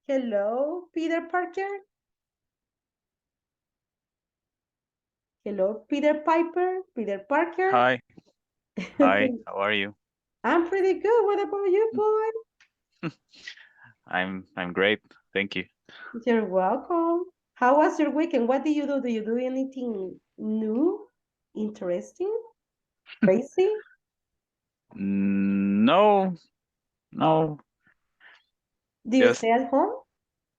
Hello, Peter Parker. Hello, Peter Piper, Peter Parker. Hi, hi, how are you? I'm pretty good. What about you, boy? I'm great, thank you. You're welcome. How was your weekend? What do you do? Do you do anything new, interesting, crazy? No, no, Do you just stay at home?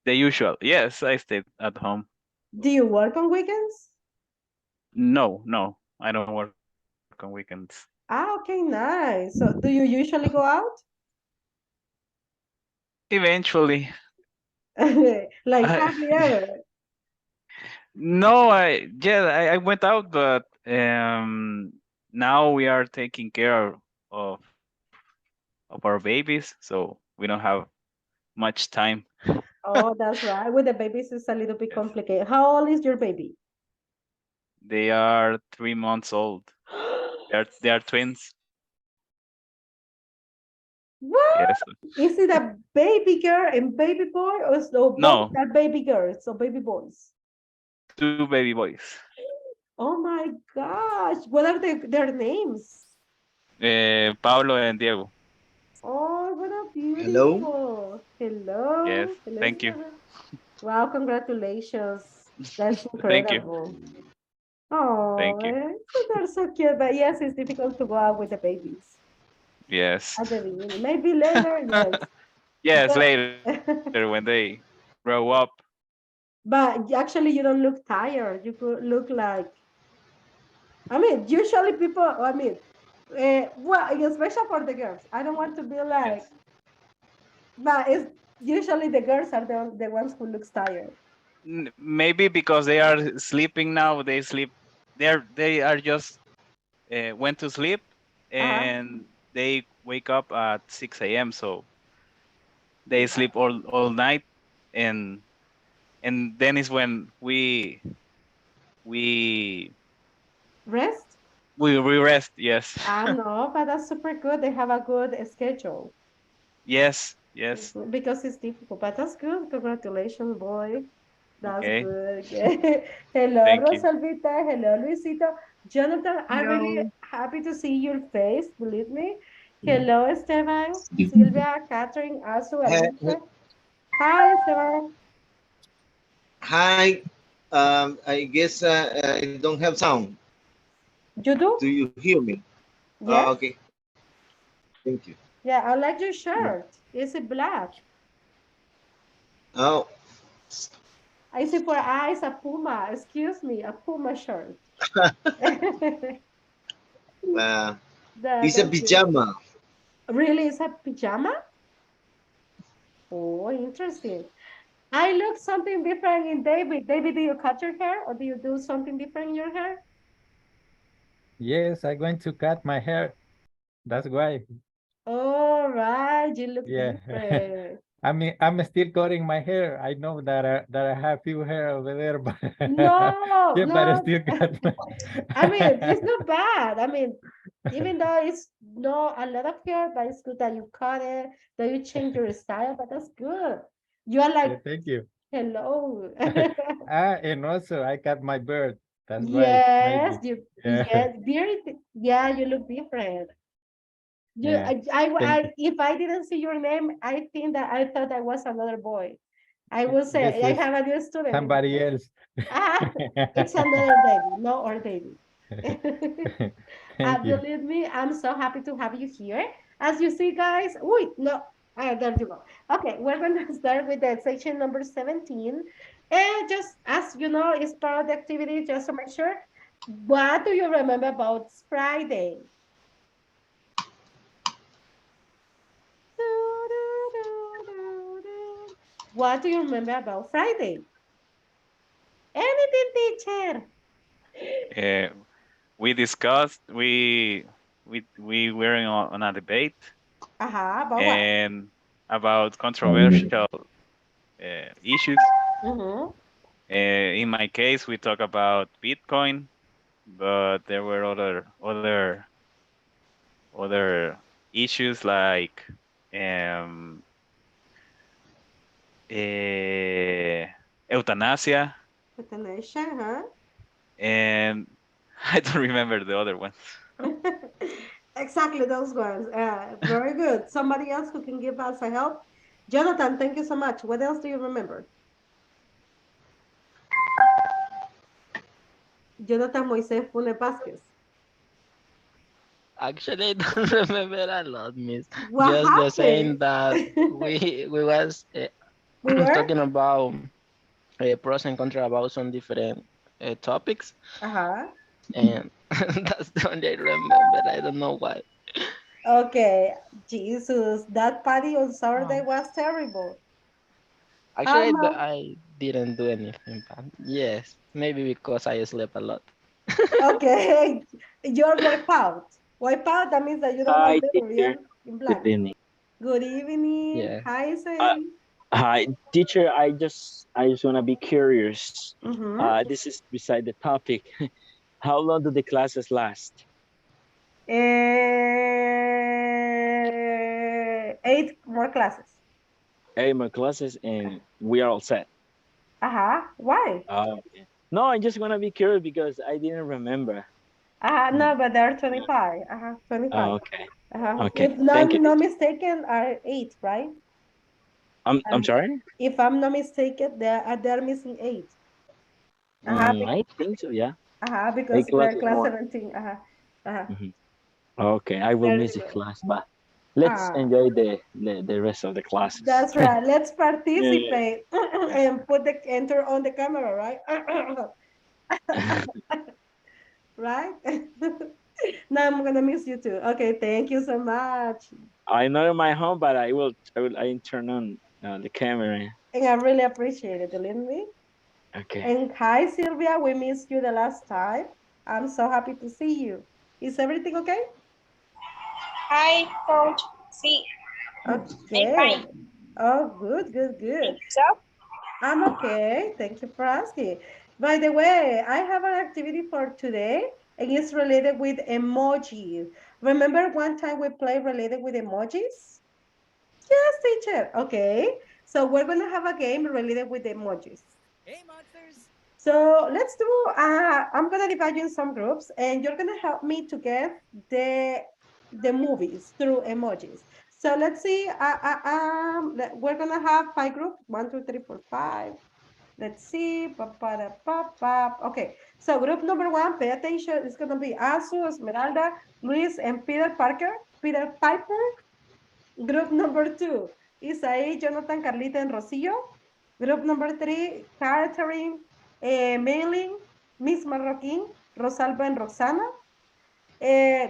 the usual. Yes, I stayed at home. Do you work on weekends? No, I don't work on weekends. Ah, okay, nice. So, do you usually go out? Eventually, Like I, hardly ever. no, I went out, but now we are taking care of of our babies, so we don't have much time. Oh, that's right. With the babies, it's a little bit Yes, complicated. How old is your baby? they are 3 months old. They are twins. What? Yes, Is it a baby girl and baby boy, or so both no, are baby girls, so baby boys? two baby boys. Oh my gosh, what are their names? Pablo and Diego. Oh, what a Hello. beautiful. Yes, Hello. Hello, thank you. Sarah. Wow, congratulations. That's Thank you. incredible. Oh, Thank you. they're so cute. But yes, it's difficult to go out with the babies Yes. at the beginning. Maybe later, yes. Yes, But later when they grow up. but actually, you don't look tired. You could look like, I mean, usually people, I mean, well, especially for the girls. I don't want to be like, Yes. but it's usually the girls are the ones who looks tired. Maybe because they are sleeping now, they sleep. They are just went to sleep Uh-huh. and they wake up at 6 a.m. So they sleep all night, and then is when we Rest? we rest. Yes. I know, but that's super good. They have a good schedule. Yes. Yes. Because it's difficult, but that's good. Congratulations, boy. That's Okay. good. Hello, Thank you. Rosalvita. Hello, Luisito. Jonathan, I'm really Hello. happy to see your face, believe me. Hello, Esteban, Silvia, Catherine, Azu, Hi. Alicia. Hi, Esteban. Hi. I guess I don't have sound. You do? Do you hear me? Yes? Okay. Thank you. Yeah, I like your Mm. shirt. Is it black? Oh, I see for eyes a Puma. Excuse me, a Puma shirt. uh, it's a That's good. pajama. Really, is a pajama? Oh, interesting. I look something different in David. David, do you cut your hair or do you do something different in your hair? Yes, I'm going to cut my hair. That's why. All right, you look Yeah. different. I'm still cutting my hair. I know that I have few hair over there, but No, yeah, but I no. still cut my I mean, it's not bad. I mean, even though it's not a lot of hair, but it's good that you cut it, that you change your style, but that's good. You are Yeah, like, thank you. hello. And also I cut my beard. That's why Yes, maybe. you, Yeah. yes, very, yeah, you look different. You, Yeah. Thank you. if I didn't see your name, I think that I thought I was another boy. I will This say I is have a new student in the somebody class. else. Ah, it's another baby, no or baby. Thank you. Believe me, I'm so happy to have you here. As you see, guys, wait, no, there you go. Okay, we're going to start with the section number 17. And just as you know, it's part of the activity, just to make sure. What do you remember about Friday? What do you remember about Friday? Anything, teacher. Uh, we discussed. We were on a debate About what? and about controversial issues. Mm-hmm. In my case, we talk about Bitcoin, but there were other issues like um, Eutanasia, Euthanasia, huh? and I don't remember the other one. Exactly those ones. Very good. Somebody else who can give us a help? Jonathan, thank you so much. What else do you remember? Jonathan Moises Pune Vasquez. Actually, I don't remember a lot, Miss. What Just the saying happened? that we was We were? talking about pros and cons about some different topics, Uh-huh. and that's the only I remember. I don't know why. Okay. Jesus, that party on Saturday Um, was terrible. How Actually, much? I didn't do anything bad. Yes, maybe because I slept a lot. Okay. You're wipe out. Wipe out, that means that you don't have Hi, memory, yeah? teacher. In Good blank. evening. Good evening. Yeah. Hi, Uh, Say. hi, teacher. I just wanna be curious. Mm-hmm. This is beside the topic. How long do the classes last? 8 more classes. 8 more classes, and we are all set. Uh-huh. Why? Oh, okay. No, I just wanna be curious because I didn't remember. No, Mm, but there are yeah. 25. 25. Oh, okay. Okay. If not Thank you, no teacher. mistaken, are 8, right? I'm sorry. If I'm not mistaken, they're missing 8. Uh-huh. I think so. Yeah. Eight Because we're classes class more. 17. Uh-huh. Hmm. Okay. I will There miss you the go. class, but let's Ah, enjoy the rest of the classes. that's right. Let's Yeah. participate and put the enter on the camera, right? Right? Now I'm gonna miss you too. Okay, thank you so much. I'm not in my home, but I turn on the camera. And I really appreciate it, believe me. Okay. And hi, Sylvia. We missed you the last time. I'm so happy to see you. Is everything okay? Hi, Coach. See, I'm Okay. fine. Oh, good, good, And good. yourself? I'm okay. Thank you for asking. By the way, I have an activity for today, and it's related with emojis. Remember one time we played related with emojis? Yes, teacher. Okay. So we're going to have a game related with emojis. So let's do, I'm going to divide you in some groups, and you're going to help me to get the the movies through emojis. So let's see, we're going to have 5 groups, 1, 2, 3, 4, 5. Let's see. Okay. So group number 1, pay attention. It's going to be Asu, Esmeralda, Luis, and Peter Parker. Peter Piper. Group number 2, Isaí, Jonathan, Carlita, and Rosillo. Group number 3, Catherine, Mailing, Miss Marroquin, Rosalba, and Roxana.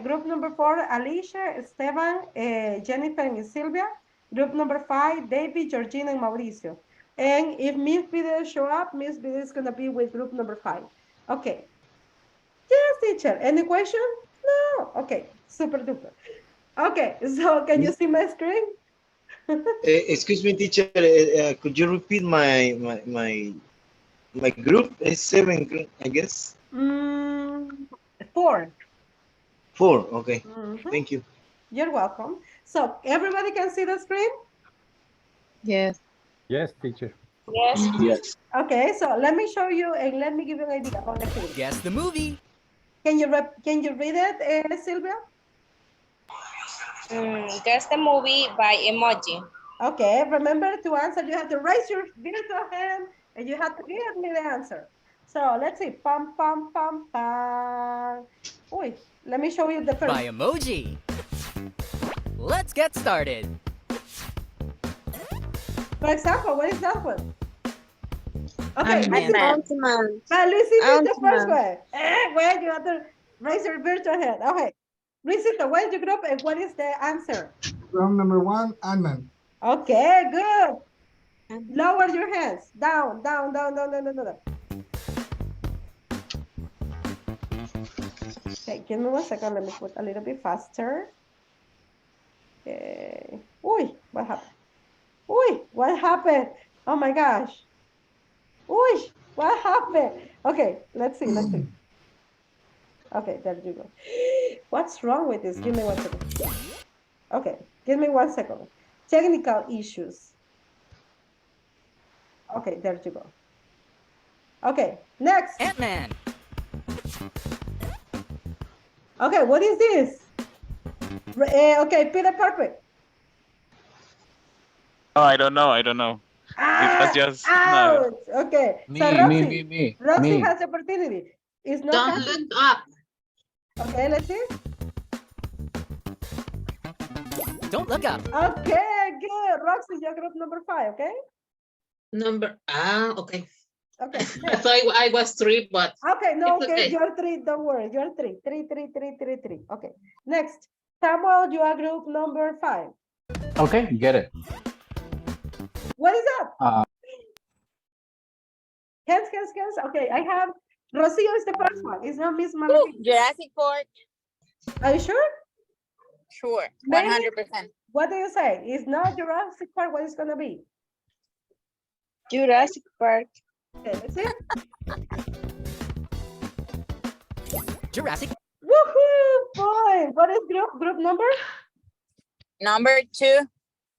Group number 4, Alicia, Esteban, Jennifer, and Sylvia. Group number 5, David, Georgina, and Mauricio. And if Miss Video show up, Miss Video is going to be with group number 5. Okay. Yes, teacher. Any question? No. Okay. Super duper. Okay. So can you see my screen? Excuse me, teacher. Could you repeat my group? It's seven, I guess. Mm, 4. 4. Okay. Mhm. Thank you. You're welcome. So everybody can see the screen? Yes. Yes, teacher. Yes. Yes. Okay, so let me show you and let me give you an idea on the activity. Guess the movie. Can you read it, Sylvia? Guess the movie by emoji. Okay, remember to answer, you have to raise your virtual hand and you have to give me the answer. So let's see. Pam, pam, pam, pam. Uy, let me show you the first. By emoji. Let's get started. For example, what is that one? Okay, Ant-Man. Ant-Man. Luisito is the first Ant-Man. one. Well, you have to raise your virtual hand. Okay. Luisito, what is your group and what is the answer? Round number 1, Ant-Man. Okay, good. Lower your hands. Down, down, down, down, down, down, down. Okay, give me 1 second. Let me put a little bit faster. Okay. Uy, what happened? Uy, what happened? Oh my gosh. Uy, what happened? Okay, let's see, let's see. Okay, there you go. What's wrong with this? Give me 1 second. Okay, give me 1 second. Technical issues. Okay, there you go. Okay, next. Ant-Man. Okay, what is this? Okay, Peter Parker. Oh, I don't know. I don't know. It was just no. Ouch. Okay, so Me. Roxy has the opportunity. It's not Don't happening. look up. Okay, let's see. Don't look up. Okay, good. Roxy, you're group number 5, okay? Okay. Okay. I thought I was 3, but Okay, no, it's okay, okay. you're 3, don't worry, you're 3. 3, 3, 3, 3, 3. Okay, next. Samuel, you are group number 5. Okay, get it. What is up? Uh, Hands. Okay, I have Rocio is the first one. It's not Miss Malaki. Jurassic Park. Are you sure? Sure. Maybe. 100%. What do you say? It's not Jurassic Park. What is gonna be? Jurassic Park. Okay, let's see. Jurassic. Woohoo! Boy, what is group number? Number 2.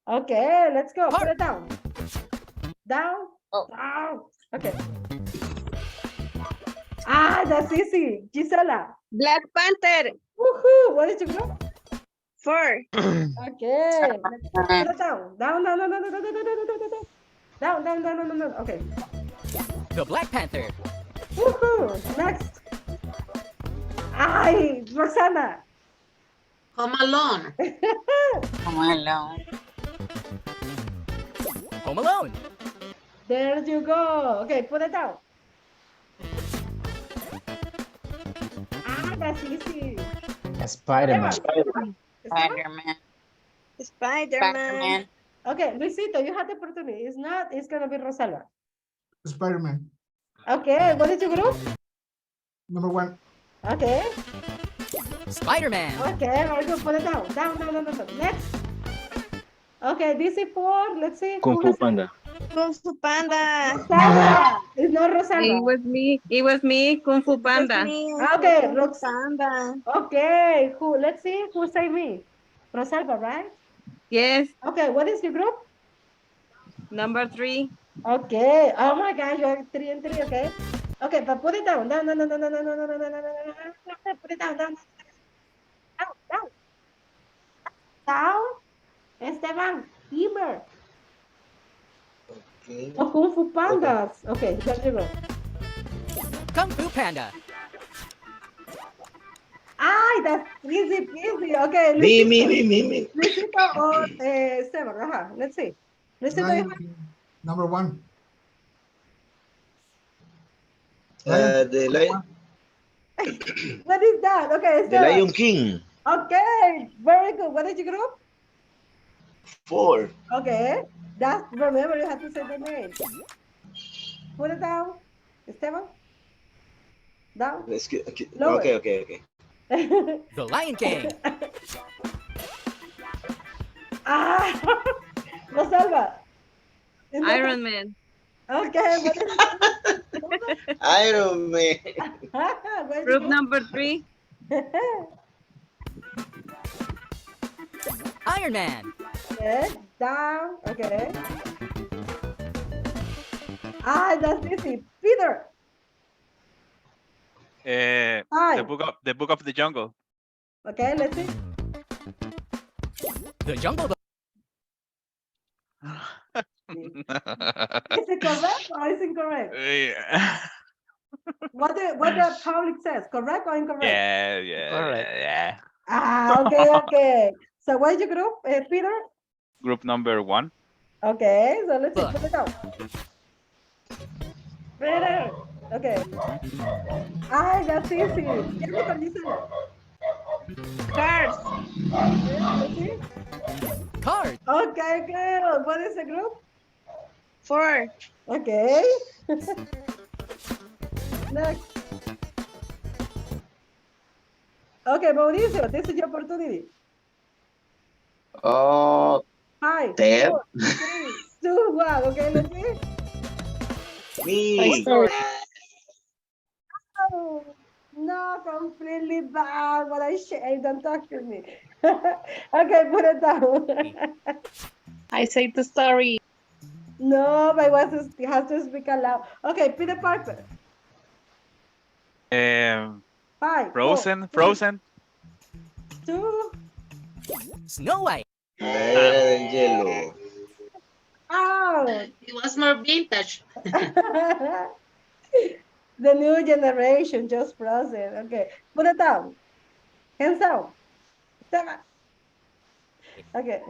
Okay, let's go. Put Park. it down. Down. Oh. Down. Okay. Ah, that's easy. Gisela. Black Panther. Woohoo! What is your group? 4. Okay. Let's put it down. Down. Down. Okay. The Black Panther. Woohoo! Next. Ay, Roxana. Home Alone. Home Alone. There you go. Okay, put it down. Ah, that's easy. Spider-Man. Esteban? Spider-Man. Spider-Man. Okay, Luisito, you had the opportunity. It's not, it's gonna be Rosalba. Spider-Man. Okay, what is your group? Number 1. Okay, Spider-Man. okay, very good. Put it down. Down. Next. Okay, DC4, let's see. Kung who Fu has it? Panda. Kung Fu Panda. Rosalba. It's not Rosalba. me. It was me, Kung Fu Panda. Okay, Kung Fu Rox. Panda. Okay, let's see who say me. Rosalba, right? Yes, Okay, what is your group? number 3. Okay. Oh my gosh, you're 3 and 3, okay? Okay, but put it down. Down. Put it down. Down. Down. Esteban, Emer. Okay. Oh, Kung Fu Pandas. Okay, there you go. Kung Fu Panda. Ay, that's easy peasy. Okay, Me. Luisito or Esteban. Let's see. Luisito, Lion King. Number 1. The what is that? Okay, Esteban. Lion King. Okay, very good. What is your group? 4. Okay, remember you have to say the name. Put it down, Esteban. Down. Lower. Okay. The Lion King. Ah, Rosalba. Iron Man. Okay, what is Iron Man. Where's Group your number 3. Iron Man. Okay, down. Okay. Ah, that's easy. Peter. Hi. The book of the jungle. Okay, let's see. The Jungle Book. Is it correct or is it incorrect? Yeah. What the public says, correct or incorrect? Yeah. Ah, okay. So what is your group, Peter? Group number 1. Okay, so let's see. Book. Put it down. Peter. Okay. Ah, that's easy. Get me from Gisela. Cars. Okay, let's see. Card. Okay, good. What is the group? 4. Okay. Next. Okay, Mauricio, this is your opportunity. Oh, 5, Ted. 4, 3, 2, 1. Okay, let's see. me. Oh, no, completely bad. What a shame. Don't talk to me. Okay, put it down. I say the story. No, but he has to speak aloud. Okay, Peter Parker. Um, 5, 4, Frozen, 3, Frozen. 2, Snow White. La era del hielo. out. It was more vintage. The new generation, just Frozen. Okay, put it down. Hands down. Tama. Okay.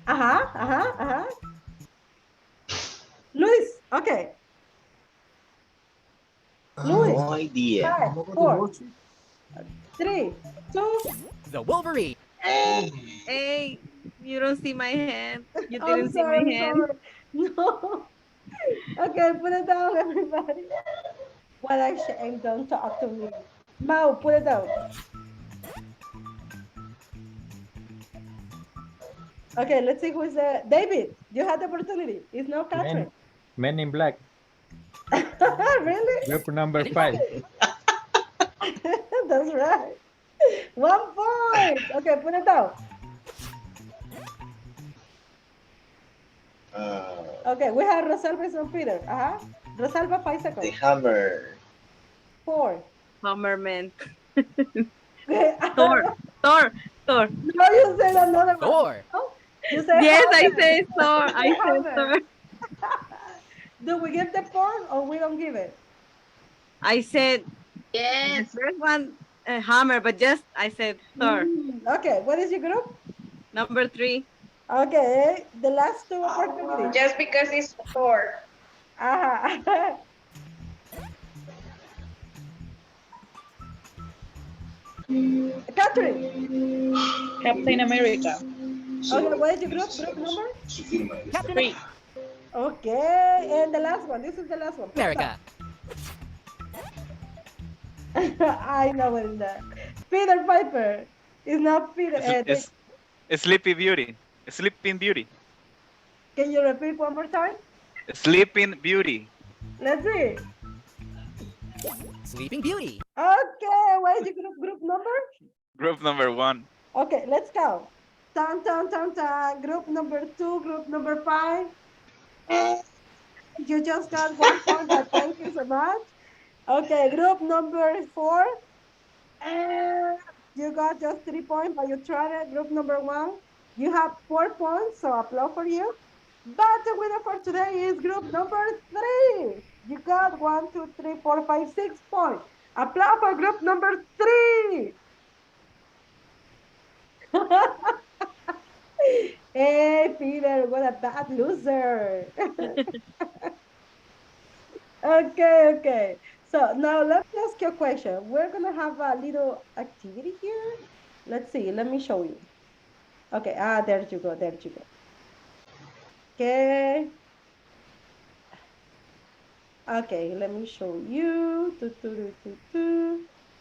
Uh-huh. Luis, okay. Luis, No idea. 5, What was the 4, worksheet? 3, 2. The Wolverine. Hey, you don't see my hand. You I'm didn't see my sorry, I'm hand. sorry. No. Okay, put it down, everybody. What a shame, don't talk to me. Mau, put it down. Okay, let's see who's David, you had the opportunity. It's not Men, Catherine. Men in Black. Really? Group number 5. That's right. 1 point. Okay, put it down. Uh, Okay, we have Rosalba and Peter. Rosalba, 5 the seconds. hammer. 4. Hammerman. Okay. Thor. Thor. Thor. No, you said another one. Thor. No? You said Yes, I hammer. said Thor. You I said said hammer. Thor. Do we give the point or we don't give it? I said the Yes. first one, hammer, but just I said Thor. Okay, what is your group? Number 3. Okay, the last two opportunities. Just because it's Thor. Uh-huh. Catherine. Captain America. Okay, what is your group? Group number? Captain 3. Okay, and the last one. This is the last one. America. I know it is that. Peter Piper. It's not Peter. It's Sleepy Beauty. Sleeping Beauty. Can you repeat one more time? Sleeping Beauty. Let's see. Sleeping Beauty. Okay, what is your group number? Group number 1. Okay, let's count. Tan. Group number 2, group number 5. You just got 1 point, but thank you so much. Okay, group number 4. You got just 3 points, but you tried it. Group number 1, you have 4 points, so applause for you. But the winner for today is group number 3. You got 1, 2, 3, 4, 5, 6 points. Applause for group number 3. Hey, Peter, what a bad loser. Okay. So now let me ask you a question. We're gonna have a little activity here. Let's see, let me show you. Okay, there you go. Okay. Okay, let me show you.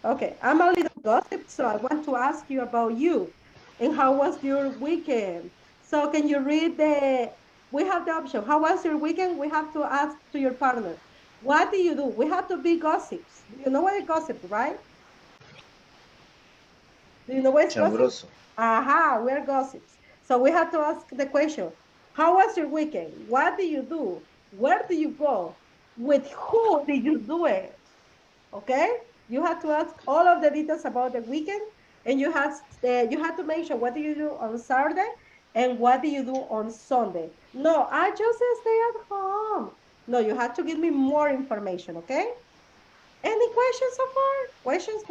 Okay, I'm a little gossip, so I want to ask you about you and how was your weekend? So can you read we have the option. How was your weekend? We have to ask to your partner. What do you do? We have to be gossips. You know what is gossip, right? Do you know what is gossip? Chambroso. We're gossips. So we have to ask the question, how was your weekend? What do you do? Where do you go? With who did you do it? Okay? You have to ask all of the details about the weekend, and you have to mention what do you do on Saturday and what do you do on Sunday. No, I just stay at home. No, you have to give me more information, okay? Any questions so far? Questions?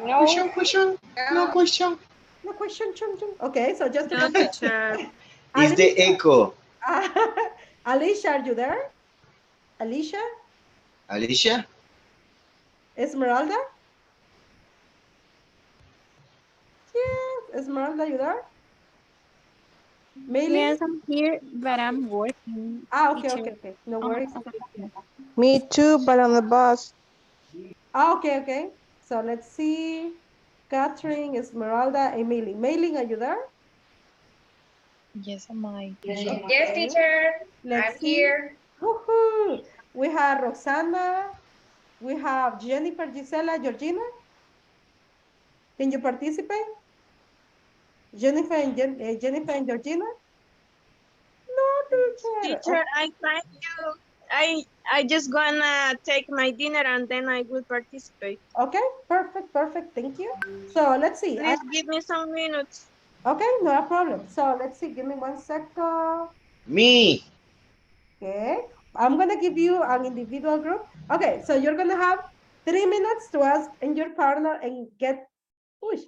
No. Question. No question. No question, Okay, so just to No, confirm. teacher. Is the echo. Alicia, are you there? Alicia? Alicia? Esmeralda? Yes, Esmeralda, you there? Maylee? Yes, I'm here, but I'm working. Okay. No worries. Me too, but on the bus. Okay. So let's see. Catherine, Esmeralda, Emily. Mayling, are you there? Yes, am I? Yes, teacher. Let's I'm see. here. Woohoo! We have Roxana. We have Jennifer, Gisela, Georgina. Can you participate? Jennifer and Jennifer and Georgina? No, teacher. Teacher, I thank you. I just gonna take my dinner and then I will participate. Okay, perfect, perfect. Thank you. So let's see. Please give me some minutes. Okay, no problem. So let's see. Give me 1 second. Me. Okay, I'm gonna give you an individual group. Okay, so you're gonna have 3 minutes to ask and your partner and get push.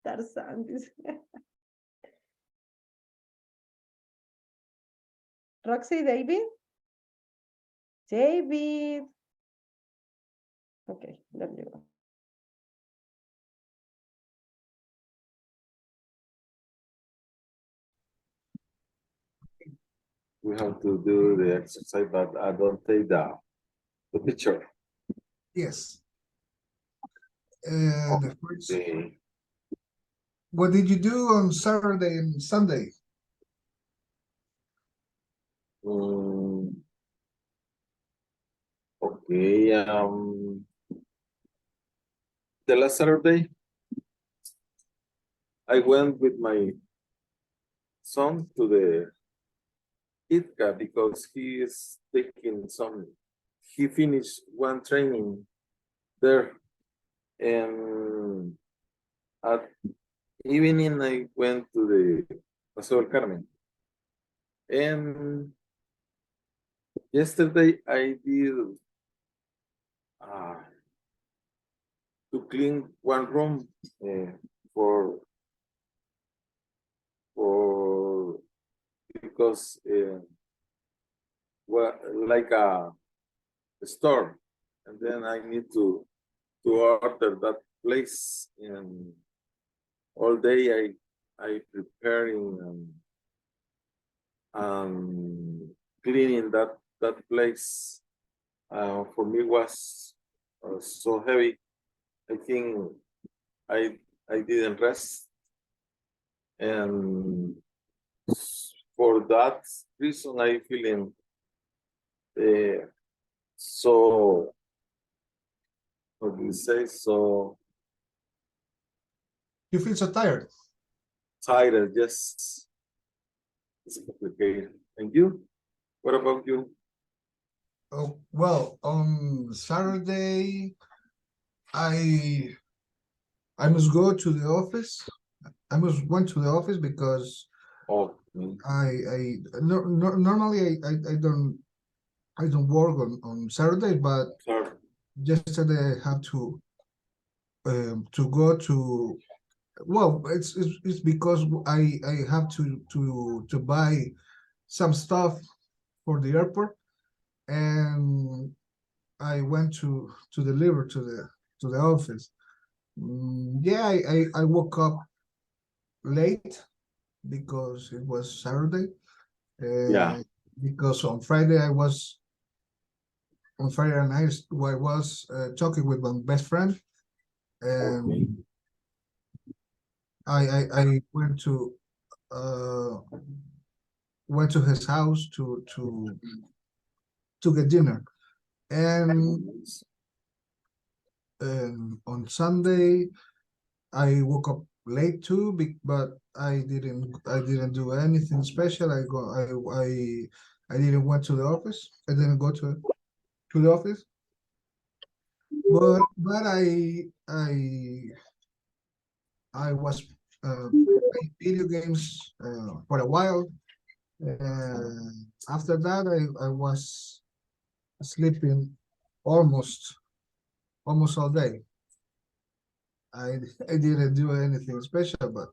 Tarzan. Roxy, David. David. Okay, there you go. We have to do the exercise, but I don't take the picture. Yes. The first, Okay. what did you do on Saturday and Sunday? Okay. The last Saturday, I went with my son to the ITCA because he is taking some. He finished one training there, and at evening I went to the Paseo del Carmen. And yesterday I did to clean one room for because well, like a store, and then I need to order that place, and all day I preparing and cleaning that place. For me was so heavy. I think I didn't rest, and for that reason I feeling so, how do you say, so You feel so tired. tired. Just it's complicated. And you? What about you? Oh, well, on Saturday, I must go to the office. I must went to the office because normally I don't work on Saturday, but yesterday I have to go to, well, it's because I have to buy some stuff for the airport, and I went to deliver to the office. Yeah, I woke up late because it was Saturday. Yeah. Because on Friday I was on Friday night I was talking with my best friend, and I went to his house to get dinner, and on Sunday I woke up late too, but I didn't do anything special. I didn't went to the office. I didn't go to the office, but I was playing video games for a while. After that, I was sleeping almost all day. I didn't do anything special, but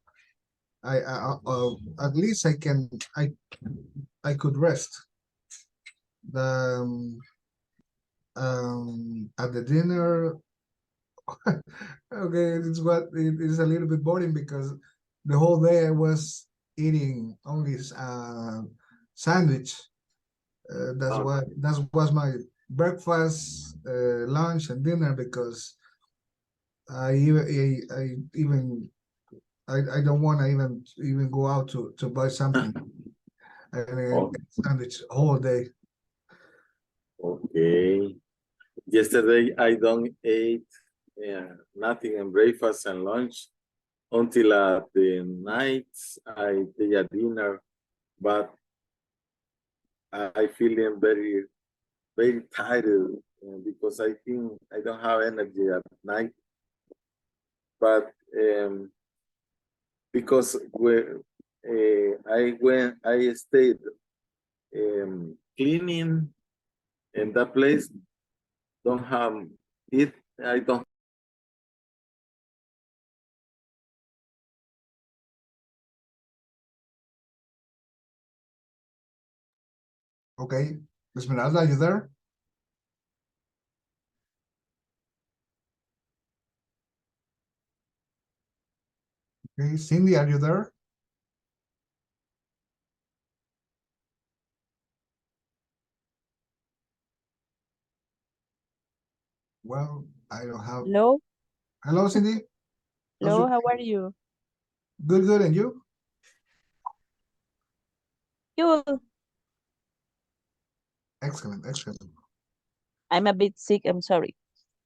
at least I could rest. The at the dinner, okay, it is a little bit boring because the whole day I was eating only sandwich. That was my breakfast, lunch, and dinner because I don't want to even go out to buy something. I mean, sandwich all day. Okay. Yesterday I don't eat nothing in breakfast and lunch until the night I take a dinner, but I feeling very tired because I think I don't have energy at night. But because I stayed cleaning, and that place don't have it. I don't. Okay, Esmeralda, are you there? Okay, Cindy, are you there? Well, I don't have. Hello, Hello, Cindy. hello, how are you? Good, and you? You, Excellent. I'm a bit sick, I'm sorry.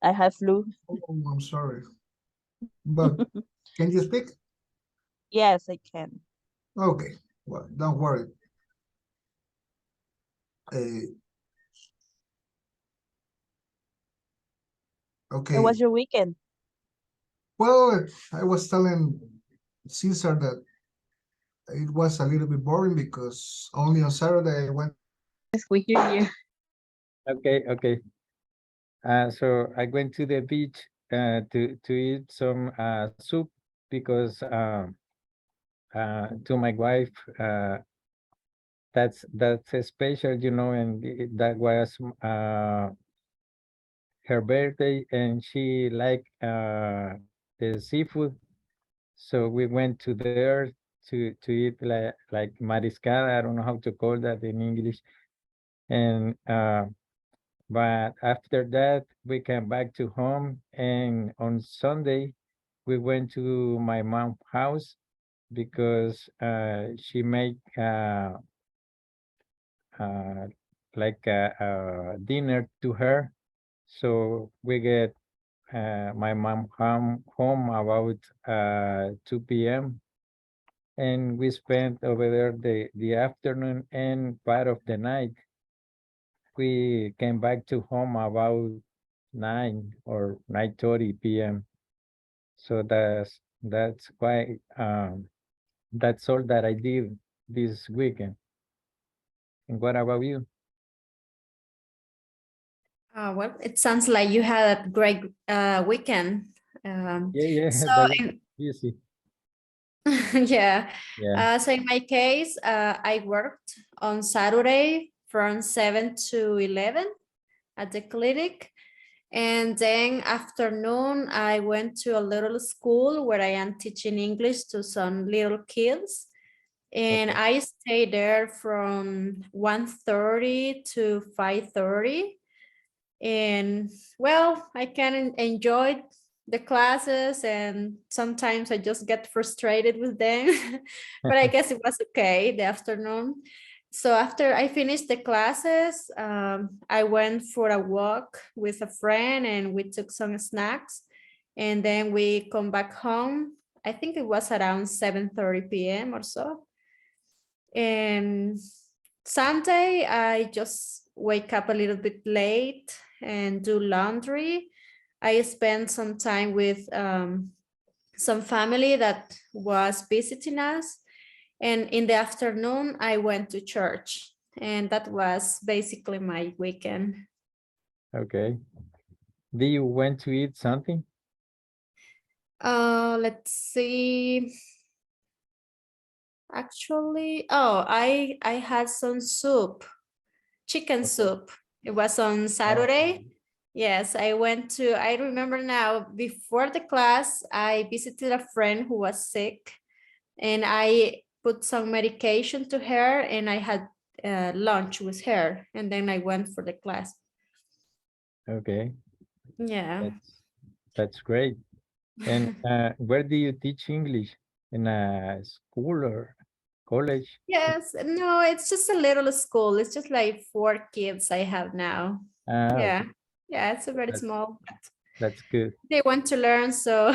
I have flu. Oh, I'm sorry. But can you speak? Yes, I can. Okay, well, don't worry. Uh, okay. How was your weekend? Well, I was telling Caesar that it was a little bit boring because only on Saturday I went. Yes, we hear you. Okay. So I went to the beach to eat some soup because to my wife that's a special, and that was her birthday, and she liked the seafood. So we went to there to eat like mariscada. I don't know how to call that in English. And but after that, we came back to home, and on Sunday, we went to my mom's house because she made uh, like a dinner to her. So we get my mom home about 2 p.m. and we spent over there the afternoon and part of the night. We came back to home about 9 or 9:30 p.m. So that's why that's all that I did this weekend. And what about you? Well, it sounds like you had a great weekend. Yeah, So that was easy. yeah. Yeah. So in my case, I worked on Saturday from 7 to 11 at the clinic. And then afternoon, I went to a little school where I am teaching English to some little kids. And Okay. I stayed there from 1:30 to 5:30. And well, I can enjoy the classes, and sometimes I just get frustrated with them, but I guess it was okay the afternoon. So after I finished the classes, I went for a walk with a friend and we took some snacks, and then we come back home. I think it was around 7:30 p.m. or so. And Sunday, I just wake up a little bit late and do laundry. I spent some time with some family that was visiting us. And in the afternoon, I went to church. And that was basically my weekend. Okay. Do you went to eat something? Let's see. Actually, oh, I had some soup, chicken Okay. soup. It was on Oh, Saturday. Yes, I remember now, before the class, I visited a friend who was sick, and I put some medication to her, and I had lunch with her, and then I went for the class. okay. Yeah. That's great. And where do you teach English? In a school or college? Yes, no, it's just a little school. It's just like 4 kids I have now. Ah, Yeah. okay. Yeah, it's a very That's small. That's good. They want to learn, so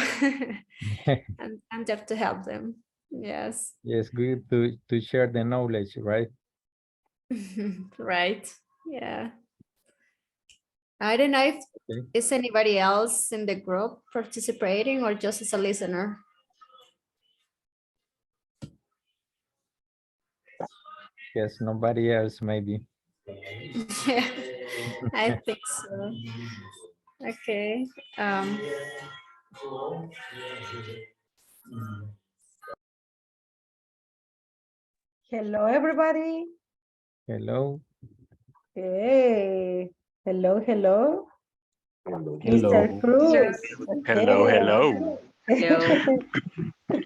I'm there to help them. Yes. Yes, good to share the knowledge, right? Right. Yeah. I don't know if Okay. is anybody else in the group participating or just as a listener. Yes, nobody else maybe. Yeah, I think so. Okay. Hello, everybody. Hello. Hey. Hello, hello. Hello. Mr. Hello. Cruz. Hello, Okay. hello. Hello.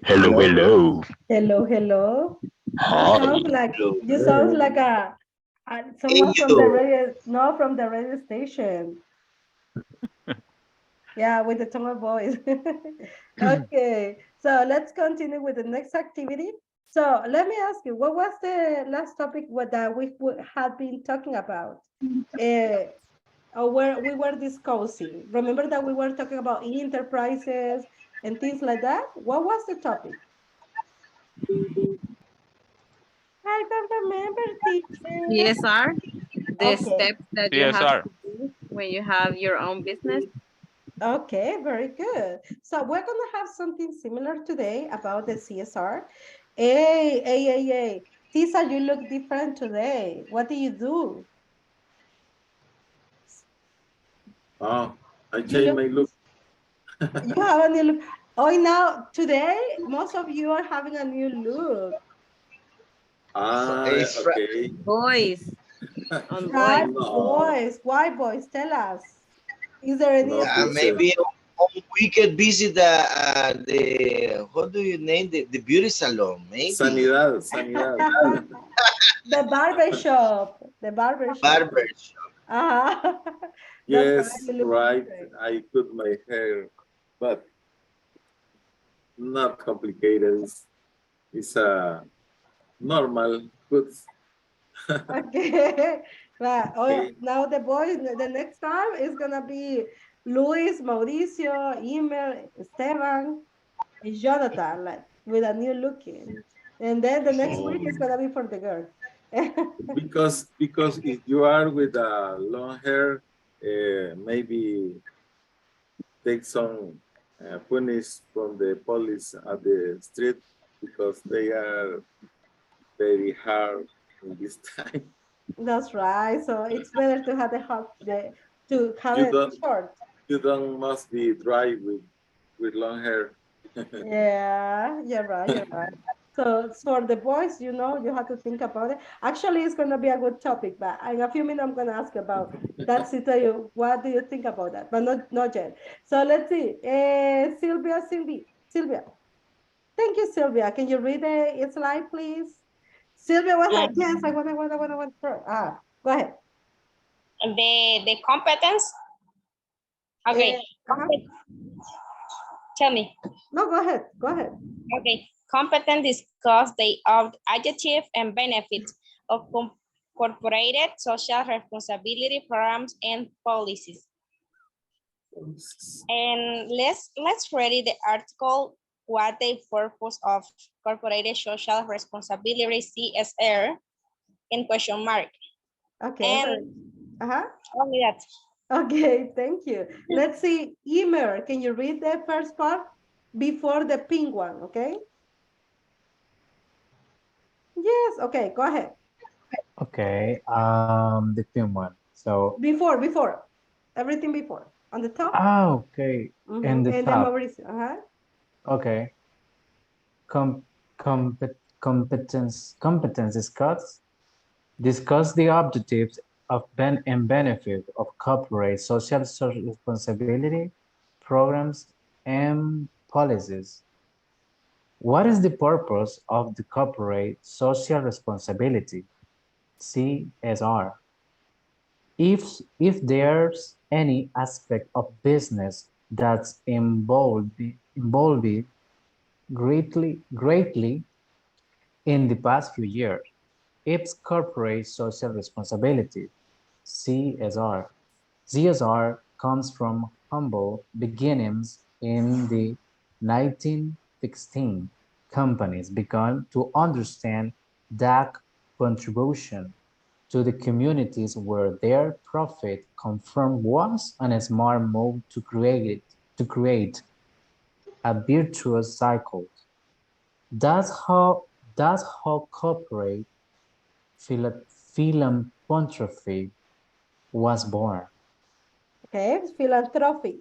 Hello, hello. Hello, hello. You Hi. sound like Hello. you sound like Hey, someone from the you. radio, no, from the radio station. Yeah, with the tone of voice. Okay, so let's continue with the next activity. So let me ask you, what was the last topic that we had been talking about? Or where we were discussing. Remember that we were talking about enterprises and things like that? What was the topic? I don't remember, teacher. CSR, the Okay. steps that you have CSR. to do when you have your own business. Okay, very good. So we're gonna have something similar today about the CSR. Hey. Tisa, you look different today. What do you do? Oh, I You changed look, my look. you have a new look. Oh, now today, most of you are having a new look. Ah, It's okay. Boys, on Right, boys. No, boys. Why, boys? Tell us. Is there any no, teacher. specific? maybe we could visit the how do you name the beauty salon? Maybe Sanidad, sanidad. The barber shop. The barber shop. barber shop. That's right. Yes, You look right. different. I cut my hair, but not complicated. It's a normal cut. Okay. Right. Oh, yeah. Okay. Now the boys, the next time is gonna be Luis, Mauricio, Emer, Esteban, and Jonathan, like with a new looking. And then the next week is Um, gonna be for the girl. because if you are with a long hair, maybe take some punish from the police at the street because they are very hard in this time. That's right. So it's better to have to have You it don't short. you don't must be dry with long hair. Yeah, you're right, you're right. So for the boys, you have to think about it. Actually, it's gonna be a good topic, but in a few minutes I'm gonna ask about that situation. What do you think about that? But not yet. So let's see. Sylvia. Thank you, Sylvia. Can you read the slide, please? Sylvia was like, yes, I want. Go ahead. The competence. Okay. Uh-huh. Tell me. No, go ahead. Go ahead. Okay. Competent discuss the adjective and benefits of corporate social responsibility programs and policies. And let's read the article. What the purpose of corporate social responsibility CSR in question mark. Okay. And Uh-huh. only that. Okay, thank you. Let's see, Emer, can you read the first part before the pink one, okay? Yes, okay, go ahead. Okay, the thin one. So, Before, everything before, on the top. okay, in the And then top. Mauricio, Okay, Com competence discuss the objectives of and benefit of corporate social responsibility programs and policies. What is the purpose of the corporate social responsibility, CSR? If there's any aspect of business that's involved greatly in the past few years, it's corporate social responsibility, CSR. CSR comes from humble beginnings in the 1916, companies began to understand that contribution to the communities where their profit come from was a smart move to create a virtuous cycle. That's how that's how corporate philanthropy was born. Okay, philanthropy.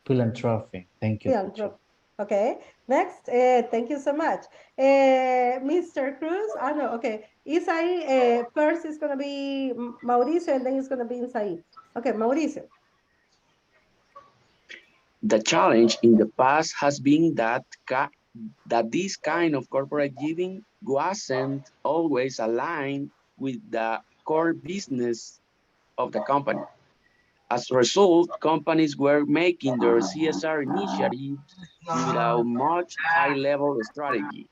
Philanthropy. Thank you, teacher. Philanthropy. Okay, next, thank you so much. Mr. Cruz, no, okay. Isai, first is gonna be Mauricio, and then it's gonna be Isai. Okay, Mauricio. The challenge in the past has been that this kind of corporate giving wasn't always aligned with the core business of the company. As a result, companies were making their CSR initiatives without much high-level strategy.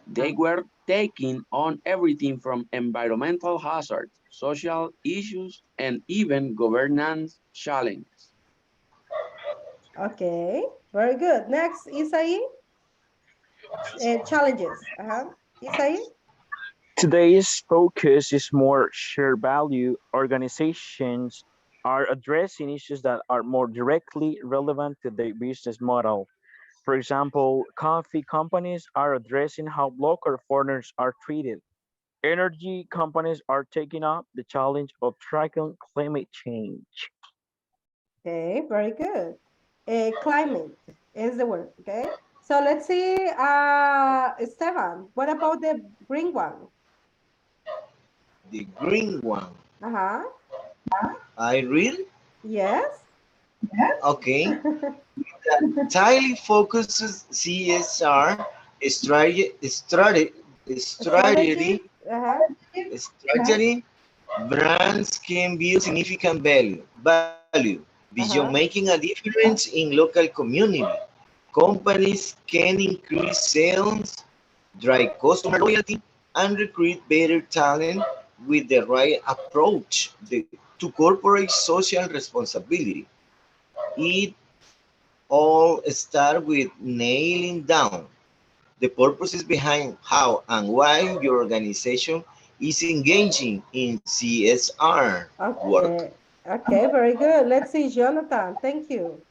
They were taking on everything from environmental hazards, social issues, and even governance challenges. Okay, very good. Next, Isai, challenges. Isai? Today's focus is more shared value. Organizations are addressing issues that are more directly relevant to their business model. For example, coffee companies are addressing how local foreigners are treated. Energy companies are taking up the challenge of tracking climate change. Okay, very good. Climate is the word, okay? So let's see, Esteban, what about the green one? The green one. Uh-huh. I read? Yes. Okay. Tightly focuses CSR strategy, Strategy. Uh-huh. strategy, brands can build significant value beyond Uh-huh. making a difference in local community. Companies can increase sales, drive customer loyalty, and recruit better talent with the right approach to corporate social responsibility. It all starts with nailing down the purposes behind how and why your organization is engaging in CSR work. Okay. Okay, very good. Let's see, Jonathan. Thank you.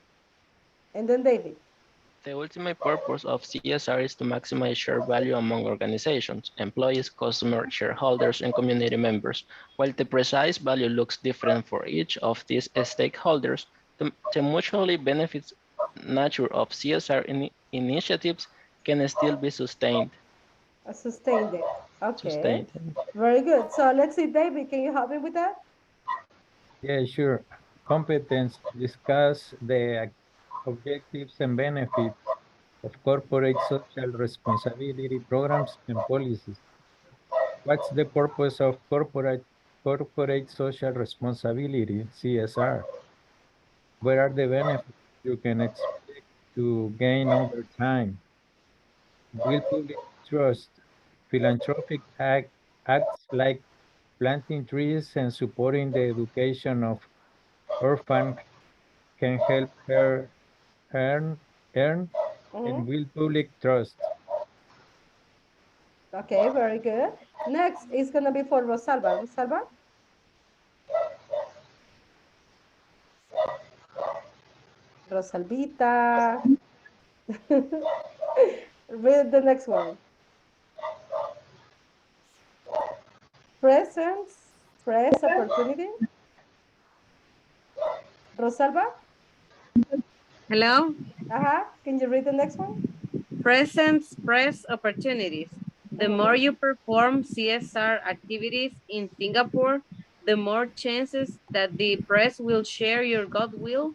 And then David. The ultimate purpose of CSR is to maximize shared value among organizations, employees, customers, shareholders, and community members. While the precise value looks different for each of these stakeholders, the mutually benefits nature of CSR initiatives can still be sustained. Sustained it. Okay. Sustained. Very good. So let's see, David, can you help me with that? Yeah, sure. Competence discuss the objectives and benefits of corporate social responsibility programs and policies. What's the purpose of corporate social responsibility, CSR? What are the benefits you can expect to gain over time? Will public trust? Philanthropic acts like planting trees and supporting the education of orphans can help her earn and Mhm. build public trust. Okay, very good. Next is going to be for Rosalba. Rosalba? Rosalvita. Read the next one. Presence, press opportunity. Rosalba? Hello? Can you read the next one? Presents press opportunities. The more Mhm. you perform CSR activities in Singapore, the more chances that the press will share your goodwill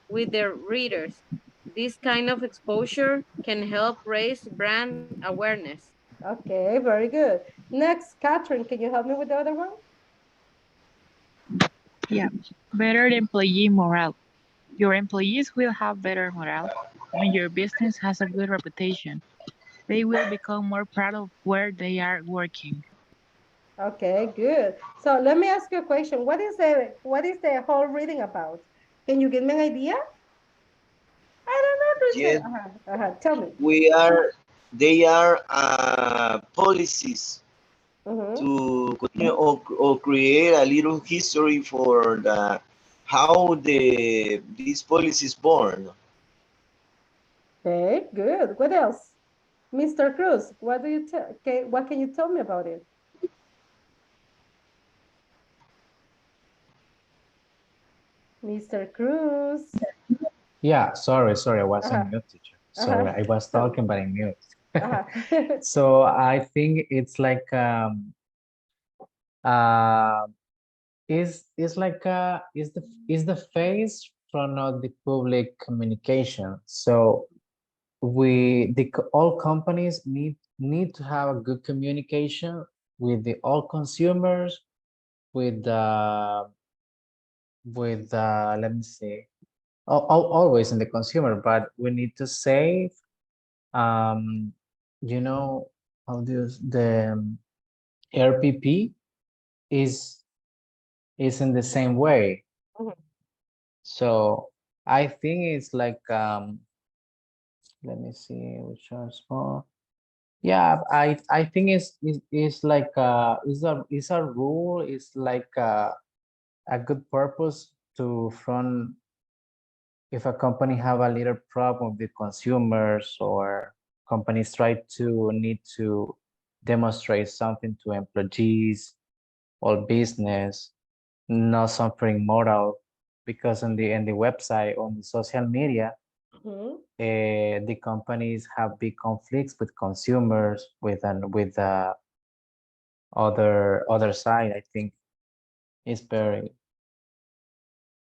with their readers. This kind of exposure can help raise brand awareness. Okay, very good. Next, Catherine, can you help me with the other one? Yeah, better employee morale. Your employees will have better morale when your business has a good reputation. They will become more proud of where they are working. Okay, good. So let me ask you a question. What is the whole reading about? Can you give me an idea? I don't know, Yes, Richard. Tell me. we are. They are policies Mm-hmm. to continue or create a little history for the how the this policy is born. Okay, good. What else? Mr. Cruz, what do you tell? Okay, what can you tell me about it? Mr. Cruz. Yeah, sorry, I was Uh-huh. on mute, teacher. Sorry, Uh-huh. I was Tell me. talking, but I mute. Uh-huh. So I think it's like uh is like is the face from the public communication. So all companies need to have a good communication with the all consumers, with let me see, always in the consumer, but we need to save um you know how this the RPP is in the same way. Mhm. So I think it's like let me see which one's more. Yeah, I think it's like is a rule, is like a good purpose to front if a company have a little problem with consumers, or companies try to need to demonstrate something to employees or business, not something moral, because on the website, on the social media, Mhm. the companies have big conflicts with consumers, with other side. I think it's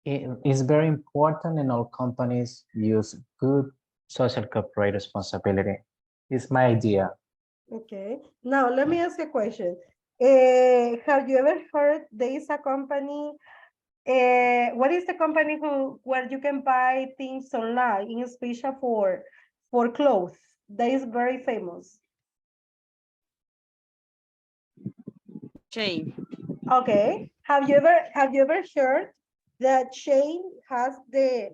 it's very important, and all companies use good social corporate responsibility. It's my idea. Okay. Now, let me ask you a question. Have you ever heard there is a company, what is the company where you can buy things online, in special for clothes? That is very famous. Shane. Okay. Have you ever heard that Shane has they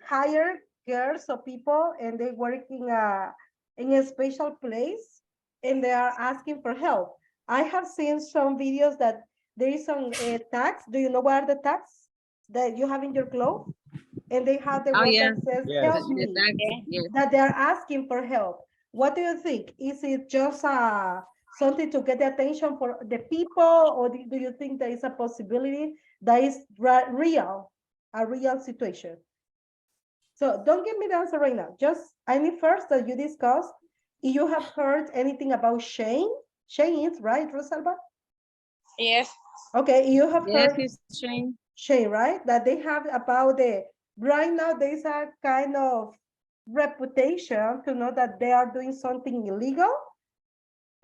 hire girls or people, and they work in a special place, and they are asking for help. I have seen some videos that there is some tags. Do you know what are the tags that you have in your clothes? And they have the Oh one yeah, that says the, help Yes. the me, tax. Yes. that they are asking for help. What do you think? Is it just something to get the attention for the people, or do you think there is a possibility that is real, a real situation? So don't give me the answer right now. Just I need first that you discuss if you have heard anything about Shane. Shane is right, Rosalba? Yes. Okay, you have Yes, heard he's Shane. Shane, right? That they have about the right now there is a kind of reputation to know that they are doing something illegal.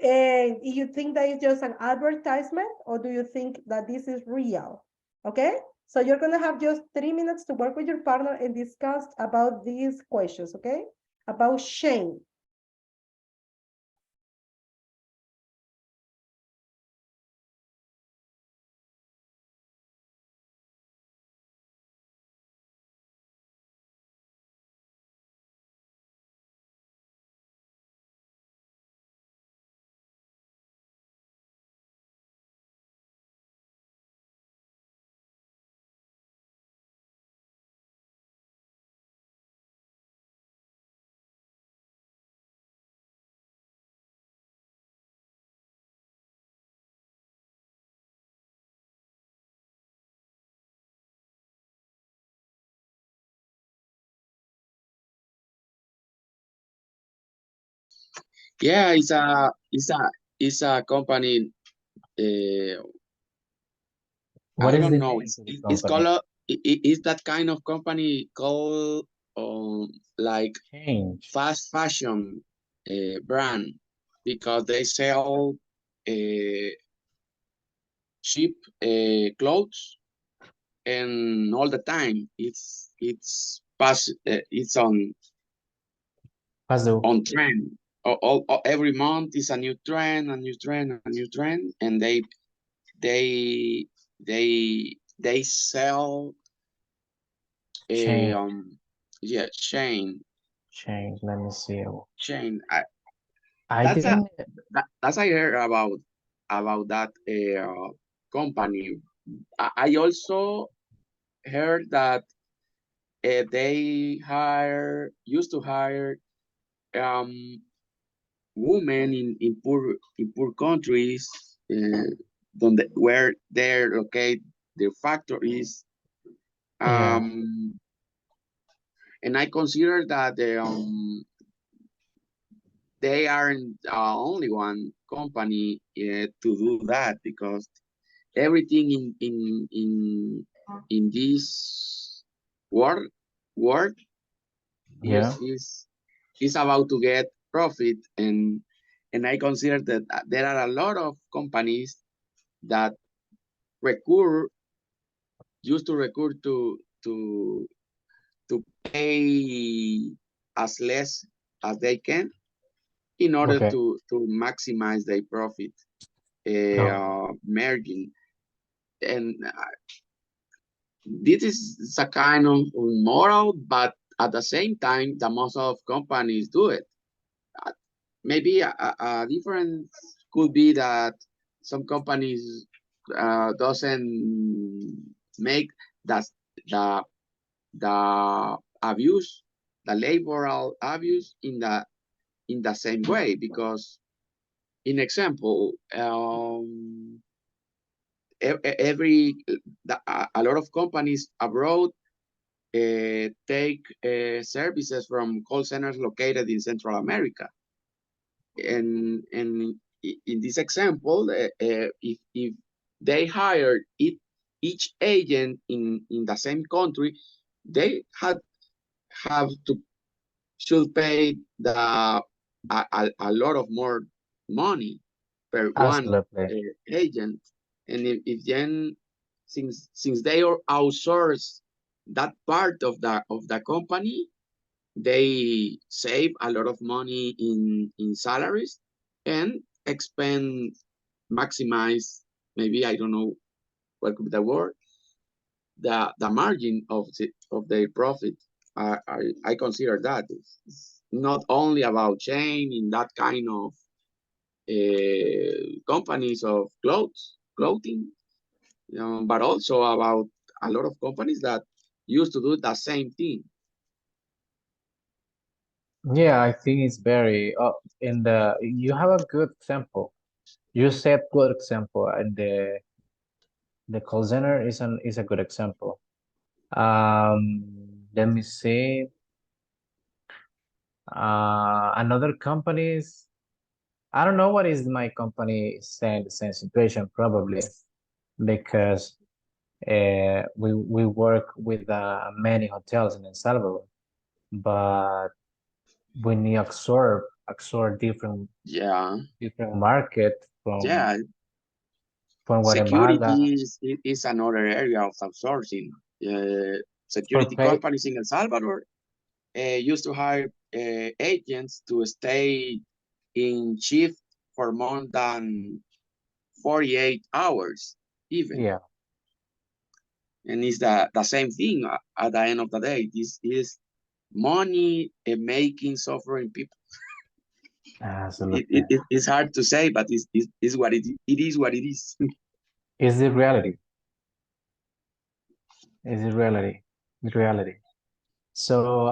And you think that is just an advertisement, or do you think that this is real? Okay, so you're gonna have just 3 minutes to work with your partner and discuss about these questions, okay? About shame. Yeah, it's a company. Uh, What I is don't the know. name to the It's company? called. It's that kind of company called like Change. fast fashion brand, because they sell uh, cheap clothes, and all the time it's Pazu. on trend. Every month is a new trend, a new trend, a new trend, and they they sell Change, yeah, change. Let me see. chain. I That's a didn't. that's I heard about that company. I also heard that they used to hire um women in poor countries, where they're located their factories. Yeah. And I consider that they aren't only one company to do that, because everything in this world world Yeah. is about to get profit. And I consider that there are a lot of companies that recur used to recur to pay as less as they can in order Okay. to maximize their profit Oh, margin. And this is a kind of moral, but at the same time, the most of companies do it. Uh, Maybe a difference could be that some companies doesn't make the the the abuse, the laboral abuse in the same way. Because, in example, every a lot of companies abroad take services from call centers located in Central America. And in this example, if they hired each agent in the same country, they have to should pay a lot of more money per one absolutely. agent. And if then, since they are outsource that part of the company, they save a lot of money in salaries and expend maximize, maybe, I don't know what could be the word, the margin of their profit. I consider that it's not only about chain in that kind of companies of clothing, but also about a lot of companies that used to do the same thing. Yeah, I think it's very. In the you have a good example. You said good example, and the call center is a good example. Let me see. Another companies. I don't know what is my company saying the same situation probably because we work with many hotels in El Salvador, but we need absorb Yeah, different market yeah. from Guatemala Security is another area of outsourcing. for Security pay. companies in El Salvador used to hire agents to stay in shift for more than 48 hours, even. Yeah, And it's the same thing at the end of the day. This is money making suffering people. absolutely. It's hard to say, but it's what it is what it is. Is the reality? Is the reality? The reality. So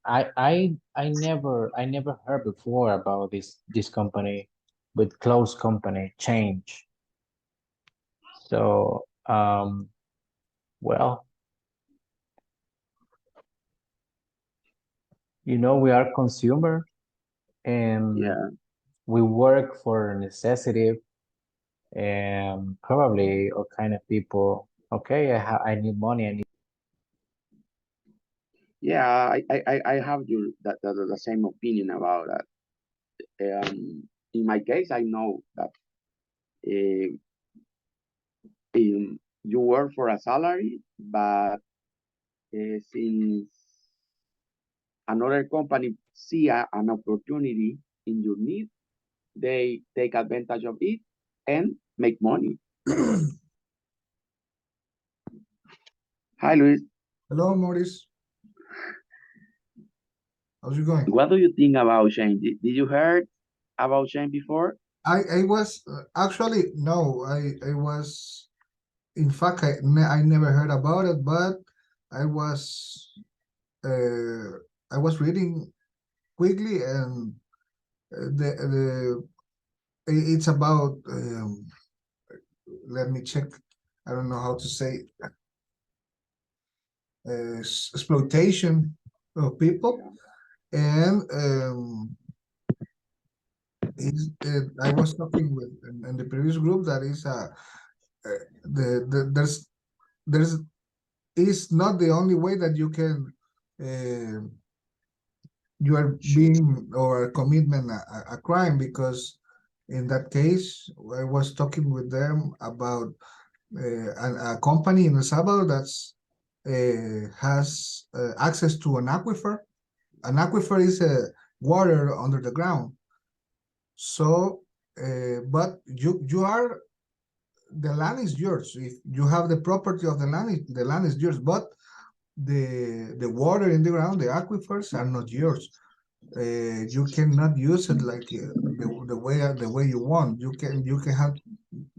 I never heard before about this company with close company change. So well, we are consumer and Yeah, we work for necessity and probably all kind of people. Okay, I need money. I need. yeah. I have the same opinion about that. In my case, I know that you work for a salary, but since another company see an opportunity in your need, they take advantage of it and make money. Hi, Luis. Hello, Maurice. How's it going? What do you think about Shane? Did you heard about Shane before? I was actually no, I was in fact I never heard about it, but I was uh, I was reading quickly and the it's about let me check. I don't know how to say exploitation of people and I was talking with in the previous group that is there's is not the only way that you can uh, you are being or commitment a crime because in that case I was talking with them about a company in El Salvador that's has access to an aquifer. An aquifer is water under the ground. So, but you are the land is yours. If you have the property of the land is yours. But the water in the ground, the aquifers are not yours. You cannot use it like the way you want. You can have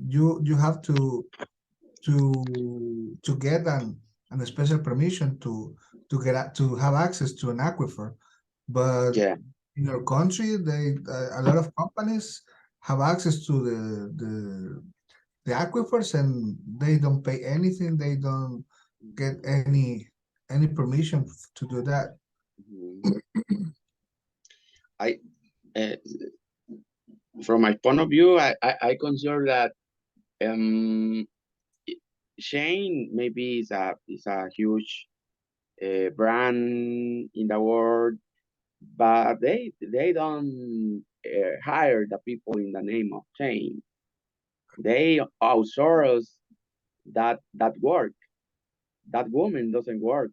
you have to get an special permission to to have access to an aquifer. But Yeah. in our country, they a lot of companies have access to the aquifers and they don't pay anything. They don't get any permission to do that. Mhm. I, uh, from my point of view, I consider that um, Shane maybe is a huge brand in the world, but they don't hire the people in the name of Shane. They outsource that work. That woman doesn't work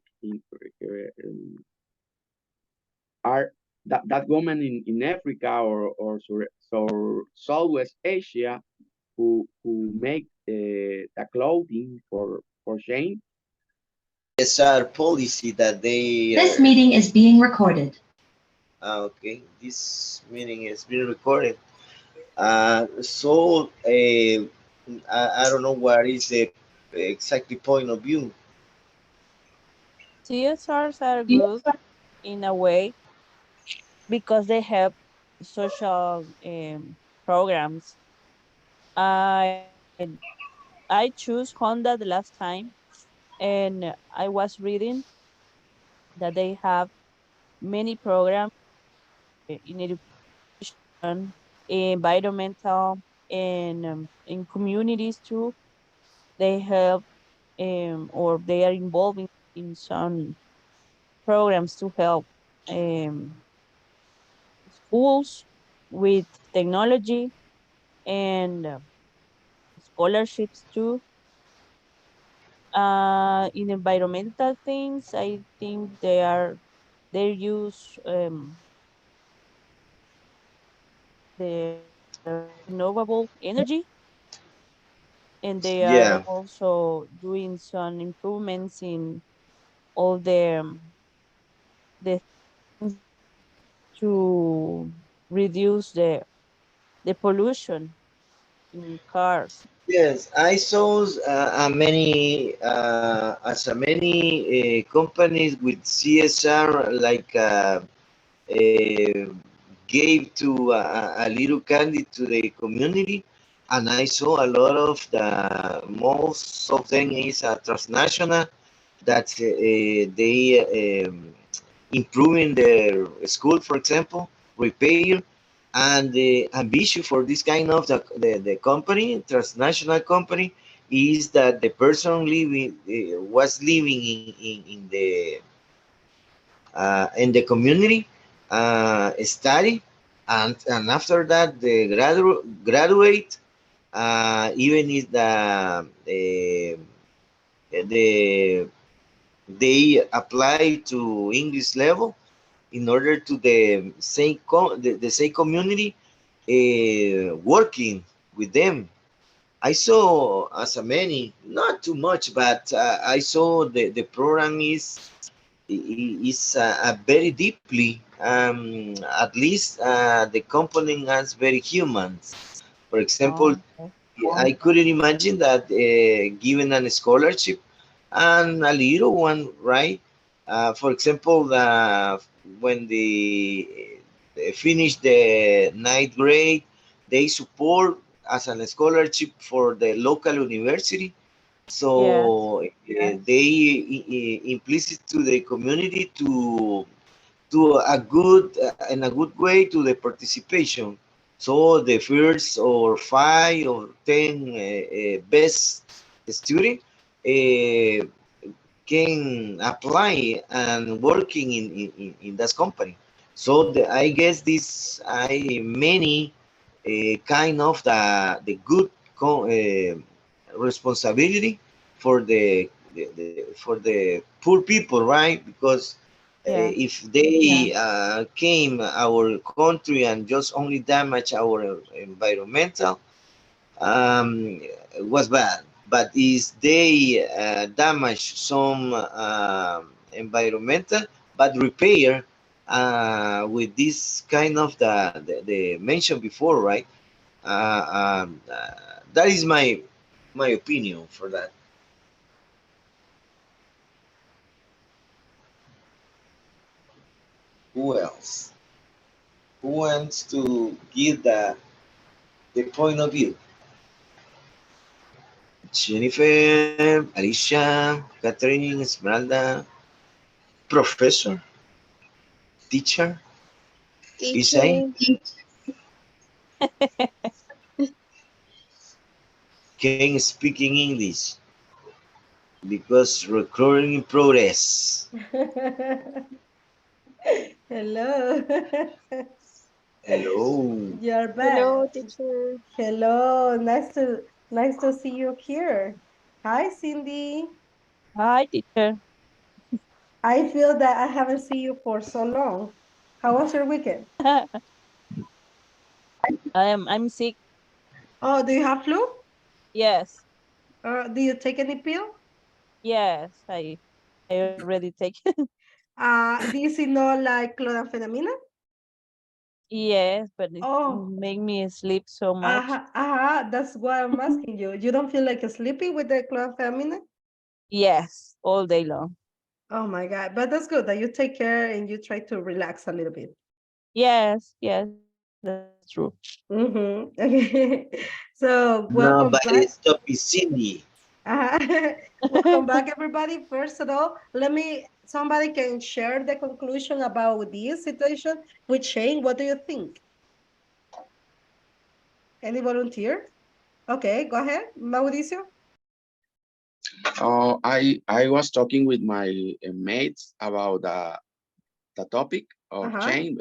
are that woman in Africa or Southwest Asia who make the clothing for Shane. CSR policy that they. This meeting is being recorded. Okay, this meeting is being recorded. So I don't know what is the exactly point of view. CSRs are good in a way because they help social programs. I I choose Honda the last time, and I was reading that they have many programs in education, environmental, and in communities too. They help or they are involving in some programs to help um, schools with technology and scholarships too. In environmental things, I think they use the renewable energy, and they are Yeah. also doing some improvements in all the things to reduce the pollution in cars. Yes, I saw a many as a many companies with CSR like gave to a little candy to the community, and I saw a lot of the most of them is transnational that they improving their school, for example, repair, and the ambition for this kind of the company, transnational company, is that the person living was living in the community, study, and after that the graduate, even if the they apply to English level in order to the same community working with them. I saw as a many, not too much, but I saw the program is very deeply. At least the component has very humans. For example, Oh, okay. I couldn't imagine that given a scholarship and a little one, right? For example, when they finish the ninth grade, they support as a scholarship for the local university. Yes. So they implicit to the community to a good in a good way to the participation. So the first or 5 or 10 best student uh, can apply and working in that company. So I guess this I many kind of the good responsibility for for the poor people, right? Because Yeah. if they came our country and just only damage our environmental, was bad. But if they damage some environmental, but repair with this kind of the mentioned before, right? That is my opinion for that. Who else? Who wants to give the point of view? Jennifer, Alicia, Catherine, Esmeralda, professor, teacher, Isai. Teacher. Can speak in English because recording in progress. Hello. Hello. You're Hello, back. teacher. Hello. Nice to see you here. Hi, Cindy. Hi, teacher. I feel that I haven't seen you for so long. How was your weekend? I'm sick. Oh, do you have flu? Yes. Do you take any pill? Yes. I already take. Do you see no like chloraphenamine? Yes, but it Oh, make me sleep so much. that's why I'm asking you. You don't feel like sleepy with the chloraphenamine? Yes, all day long. Oh my God, but that's good that you take care and you try to relax a little bit. Yes, yes, that's true. Mm-hmm. Okay. So No, welcome but back. stop is Cindy. Uh, welcome back, everybody. First of all, somebody can share the conclusion about this situation with Shane. What do you think? Any volunteer? Okay, go ahead, Mauricio. I was talking with my mates about the topic of Uh-huh. change,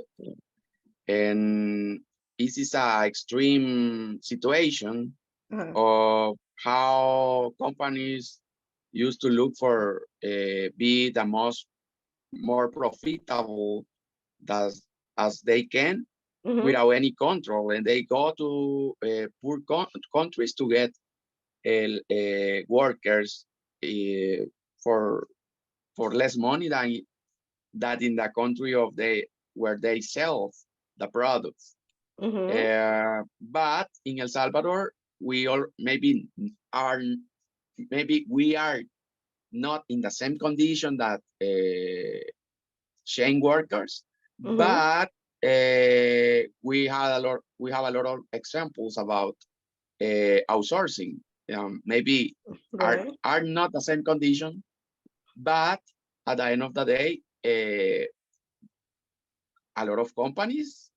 and this is a extreme situation Uh-huh. of how companies used to look for be the most more profitable as they can Mm-hmm. without any control, and they go to poor countries to get workers uh, for less money than that in the country of they where they sell the products. Mm-hmm. But in El Salvador, we all are maybe we are not in the same condition that chain workers, Mm-hmm. but we have a lot of examples about outsourcing. Maybe Right. are not the same condition, but at the end of the day, a lot of companies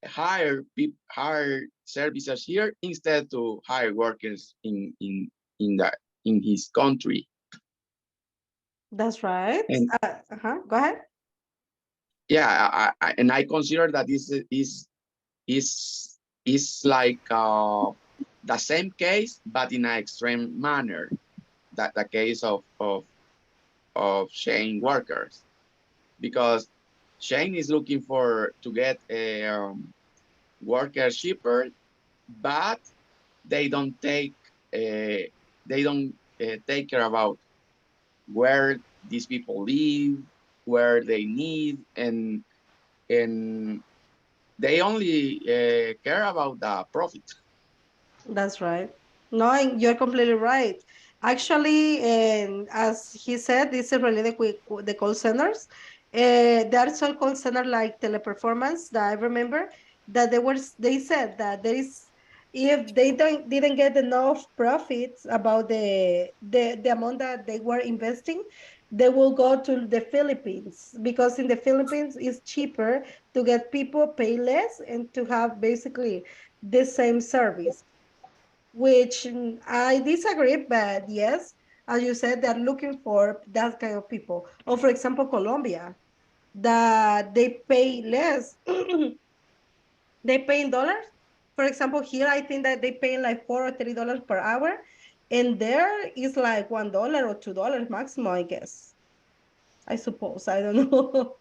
hire services here instead to hire workers in his country. That's right. And Go ahead. yeah, and I consider that is like the same case, but in an extreme manner. That the case of Shane workers, because Shane is looking for to get workers cheaper, but they don't take take care about where these people live, where they need, and they only care about the profit. That's right. No, and you're completely right. Actually, and as he said, this is related with the call centers. There are some call center like Teleperformance that I remember that they said that there is, if they didn't get enough profits about the amount that they were investing, they will go to the Philippines because in the Philippines it's cheaper to get people pay less and to have basically the same service, which I disagree, but yes, as you said, they're looking for that kind of people. Or for example, Colombia, that they pay less. They pay in dollars. For example, here I think that they pay like $4 or $3 per hour, and there is like $1 or $2 maximum, I guess. I suppose. I don't know.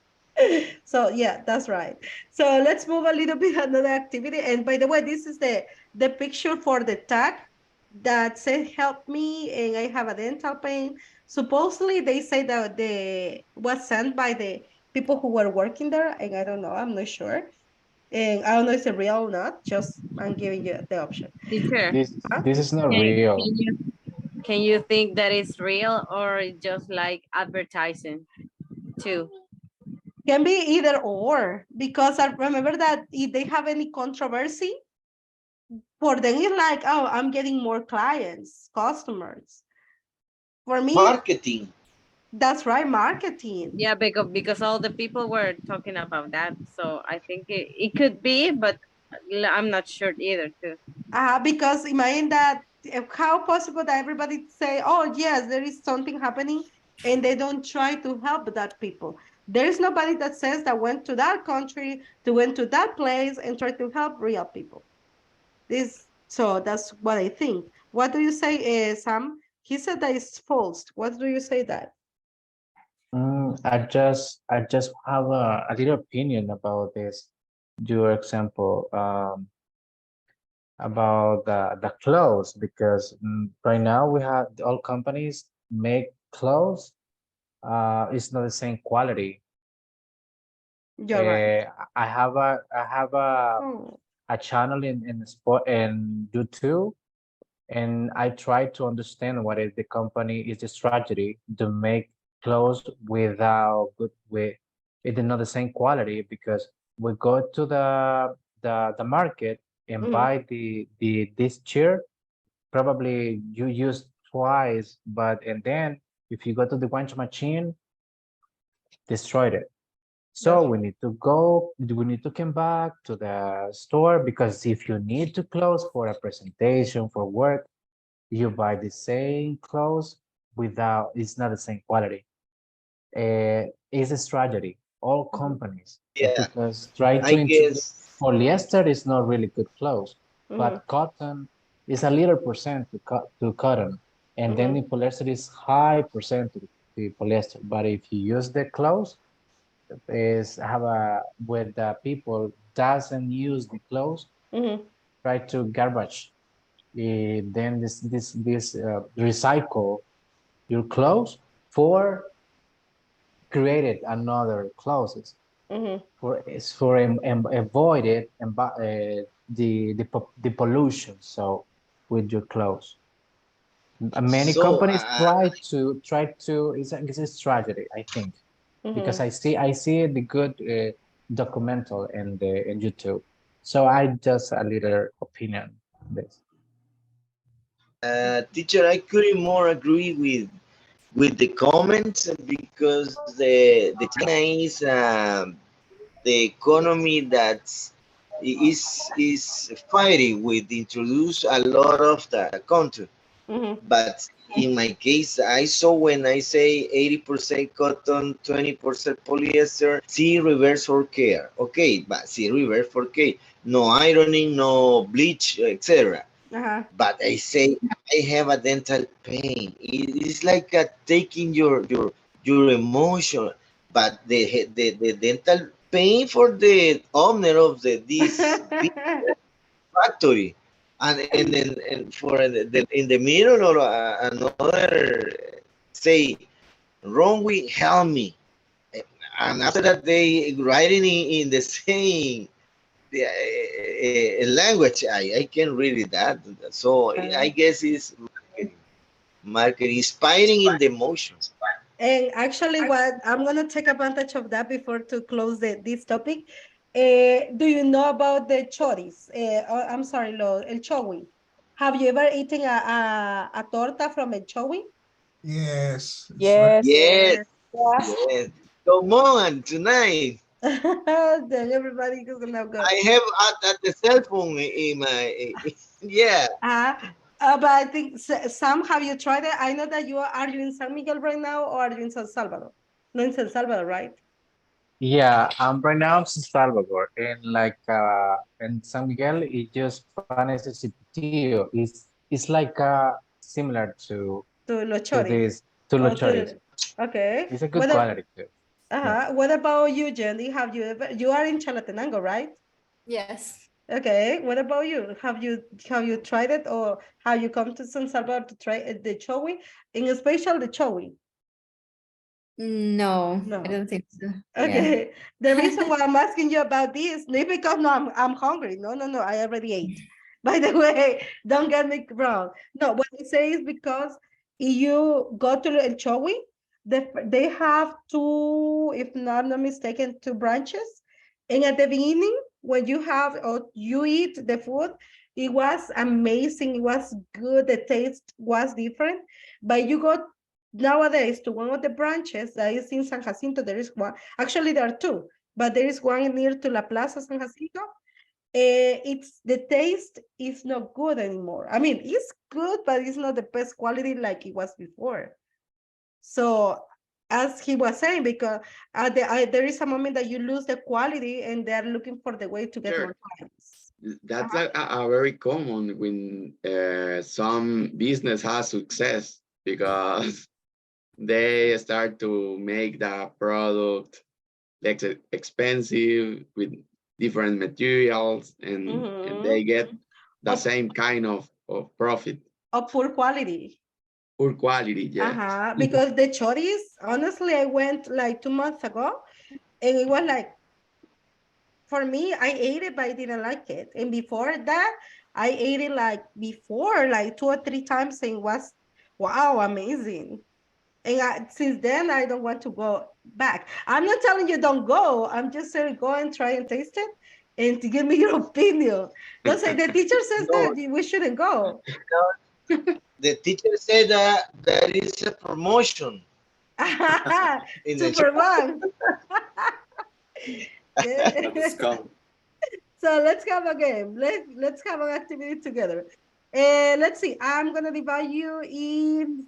So yeah, that's right. So let's move a little bit another activity. And by the way, this is the picture for the tag that said help me and I have a dental pain. Supposedly they say that the was sent by the people who were working there, and I don't know, I'm not sure. And I don't know if it's real or not. Just I'm giving you the option. Teacher, Huh? This is not can, real. can you think that it's real or just like advertising too? Can be either or, because I remember that if they have any controversy, for them it's like, oh, I'm getting more clients, customers. For me, Marketing. that's right, marketing. Yeah, because all the people were talking about that, so I think it could be, but I'm not sure either too. Because imagine that how possible that everybody say, oh yes, there is something happening, and they don't try to help that people. There is nobody that says that went to that country, to went to that place and try to help real people. This, so that's what I think. What do you say, Sam? He said that it's false. What do you say that? I just have a little opinion about this. Your example about the clothes, because right now we have all companies make clothes. It's not the same quality. You're right. I have Oh. a channel in sport in YouTube, and I try to understand what is the company is the strategy to make clothes without good with it is not the same quality, because we go to the market and Mhm. buy this shirt, probably you use twice, but and then if you go to the wash machine, destroyed it. So That's we need to go, we need to come back to the store, because if you need to clothes for a presentation for work, you buy the same clothes without, it's not the same quality. It's a strategy, all companies, Yeah, because try I to introduce guess. polyester is not really good clothes, Mhm. but cotton is a little percent to cotton, and then Mhm. the polyester is high percent to the polyester. But if you use the clothes, is have a with the people doesn't use the clothes, Mhm. try to garbage, then this recycle your clothes for created another clothes Mhm. for is for avoid it and the pollution. So with your clothes, many So, companies try to it's a strategy, I think, because Mhm. I see the good documental in YouTube. So I just a little opinion on this. teacher, I couldn't more agree with the comments because the China is the economy that's is fighting with introduce a lot of the country. Mhm. But in my case, I saw when I say 80% cotton, 20% polyester, see reverse for care. Okay, but see reverse for care. No ironing, no bleach, etc. Uh-huh. But I say I have a dental pain. It's like taking your emotion. But the dental paying for the owner of this big factory, and then and for in the middle or another say wrong with help me, and after that they writing in the same language. I can read it that. So I guess it's marketing inspiring in the emotions. And actually, what I'm gonna take advantage of that before to close this topic. Do you know about the choris? I'm sorry, el chowi. Have you ever eaten a torta from el chowi? Yes, it's right. Yes. Yes, Yes. yes. Come on tonight. Then everybody is gonna go. I have at the cell phone in my yeah. But I think Sam, have you tried it? I know that are you in San Miguel right now or are you in San Salvador? No, in San Salvador, right? Yeah, right now in Salvador, and like in San Miguel, it just panes de cipitillo. It's like similar To los to choris. this to los choris. Okay. It's a good quality too. Yeah. What about you, Jenny? Have you ever? You are in Chalatenango, right? Yes. Okay. What about you? Have you tried it or have you come to San Salvador to try the chowi? In special the chowi. No, I No. don't think so. Yeah. Okay. The reason why I'm asking you about this, not because no, I'm hungry. No, no, no. I already ate. By the way, don't get me wrong. No, what I say is because if you go to El Chowi, they have two, if not mistaken, two branches. And at the beginning, when you have or you eat the food, it was amazing. It was good. The taste was different. But you go nowadays to one of the branches that is in San Jacinto. There is one. Actually, there are two, but there is one near to La Plaza San Jacinto. It's the taste is not good anymore. I mean, it's good, but it's not the best quality like it was before. So, as he was saying, because there is a moment that you lose the quality, and they're looking for the way to get more clients. That's a very common when some business has success because they start to make the product less expensive with different materials and they get the same kind of profit. Of poor quality. Poor quality, yeah. Because the choris, honestly, I went like 2 months ago, and it was like, for me, I ate it, but I didn't like it. And before that, I ate it like before, like 2 or 3 times, and it was, wow, amazing. And since then, I don't want to go back. I'm not telling you don't go. I'm just saying go and try and taste it and to give me your opinion. Don't say the teacher says No, that we shouldn't go. the teacher said that there is a promotion in the 2 for 1. Discount. So let's have a game. Let's have an activity together. Let's see. I'm gonna divide you in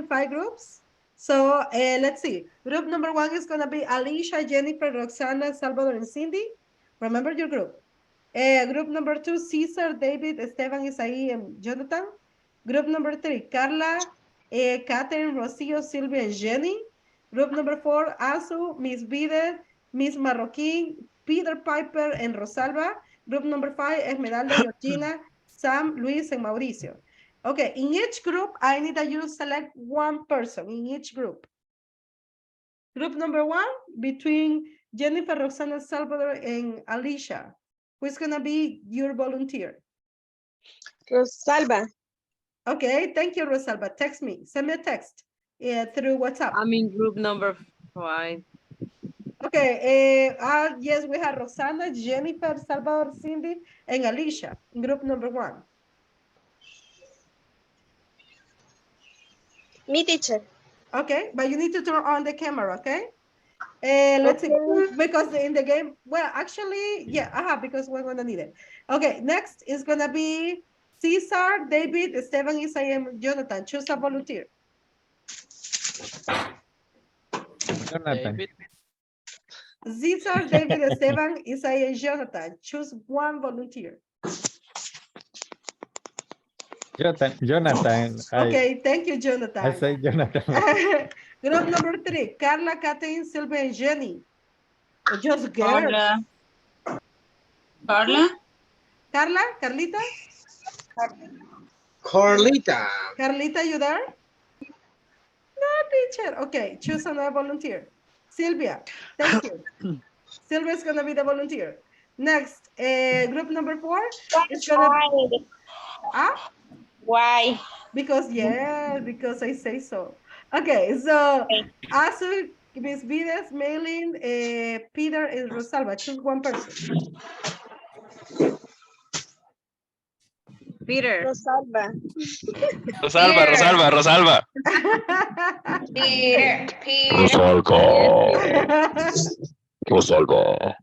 5 groups. So let's see. Group number 1 is gonna be Alicia, Jennifer, Roxana, Salvador, and Cindy. Remember your group. Group number 2, Cesar, David, Esteban, Isaí, and Jonathan. Group number 3, Carla, Catherine, Rocio, Sylvia, and Jenny. Group number 4, Azu, Miss Bide, Miss Marroquín, Peter Piper, and Rosalba. Group number 5, Esmeralda, Georgina, Sam, Luis, and Mauricio. Okay, in each group, I need that you select one person in each group. Group number 1, between Jennifer, Roxana, Salvador, and Alicia. Who's gonna be your volunteer? Rosalba. Okay, thank you, Rosalba. Text me, send me a text through WhatsApp. I'm in group number 5. Okay, yes, we have Roxana, Jennifer, Salvador, Cindy, and Alicia in group number 1. Me, teacher. Okay, but you need to turn on the camera, okay? Let's see, because in the game, well, actually, yeah, because we're gonna need it. Okay, next is gonna be Cesar, David, Esteban, Isaiah, Jonathan. Choose a volunteer. Jonathan. David. Cesar, David, Esteban, Isaiah, Jonathan. Choose one volunteer. Jonathan. Okay, thank you, Jonathan. I say Jonathan. Group number 3, Carla, Catherine, Sylvia, and Jenny. Just girls. Carla. Carla? Carla? Carlita? Carlita. Carlita, you there? No, teacher. Okay, choose another volunteer. Sylvia, thank you. Sylvia's gonna be the volunteer. Next, group number 4 is gonna be... Why? Because, yeah, because I say so. Okay, so Asu, Miss Vides, Maylin, Peter, and Rosalba. Choose one person. Peter. Rosalba. Rosalba, Rosalba, Rosalba. Peter. Rosalba.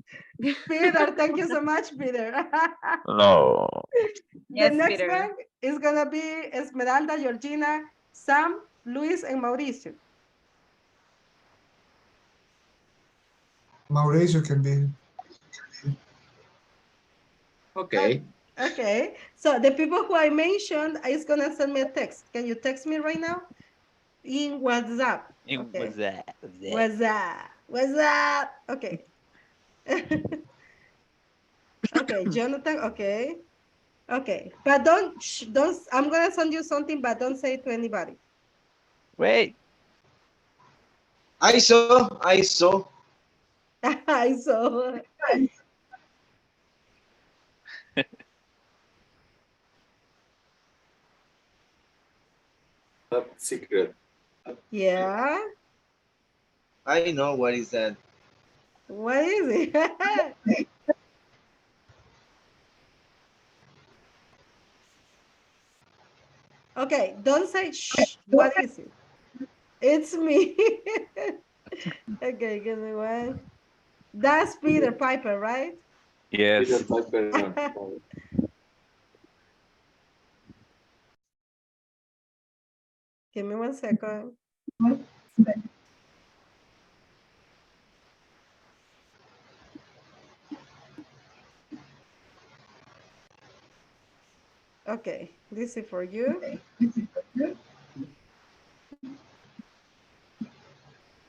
Peter, thank you so much, Peter. No. The Yes, next Peter. one is gonna be Esmeralda, Georgina, Sam, Luis, and Mauricio. Mauricio can be. Okay. Okay, so the people who I mentioned is gonna send me a text. Can you text me right now? In WhatsApp. Okay. What's up? Okay. Okay, Jonathan, okay. Okay, but don't, I'm gonna send you something, but don't say it to anybody. Wait. I saw. I saw. Top secret. Yeah. I know what is that. What is it? Okay, don't say shh. What is it? It's me. Okay, give me one. That's Peter Piper, right? Yes. Give me 1 second. Okay, this is for you.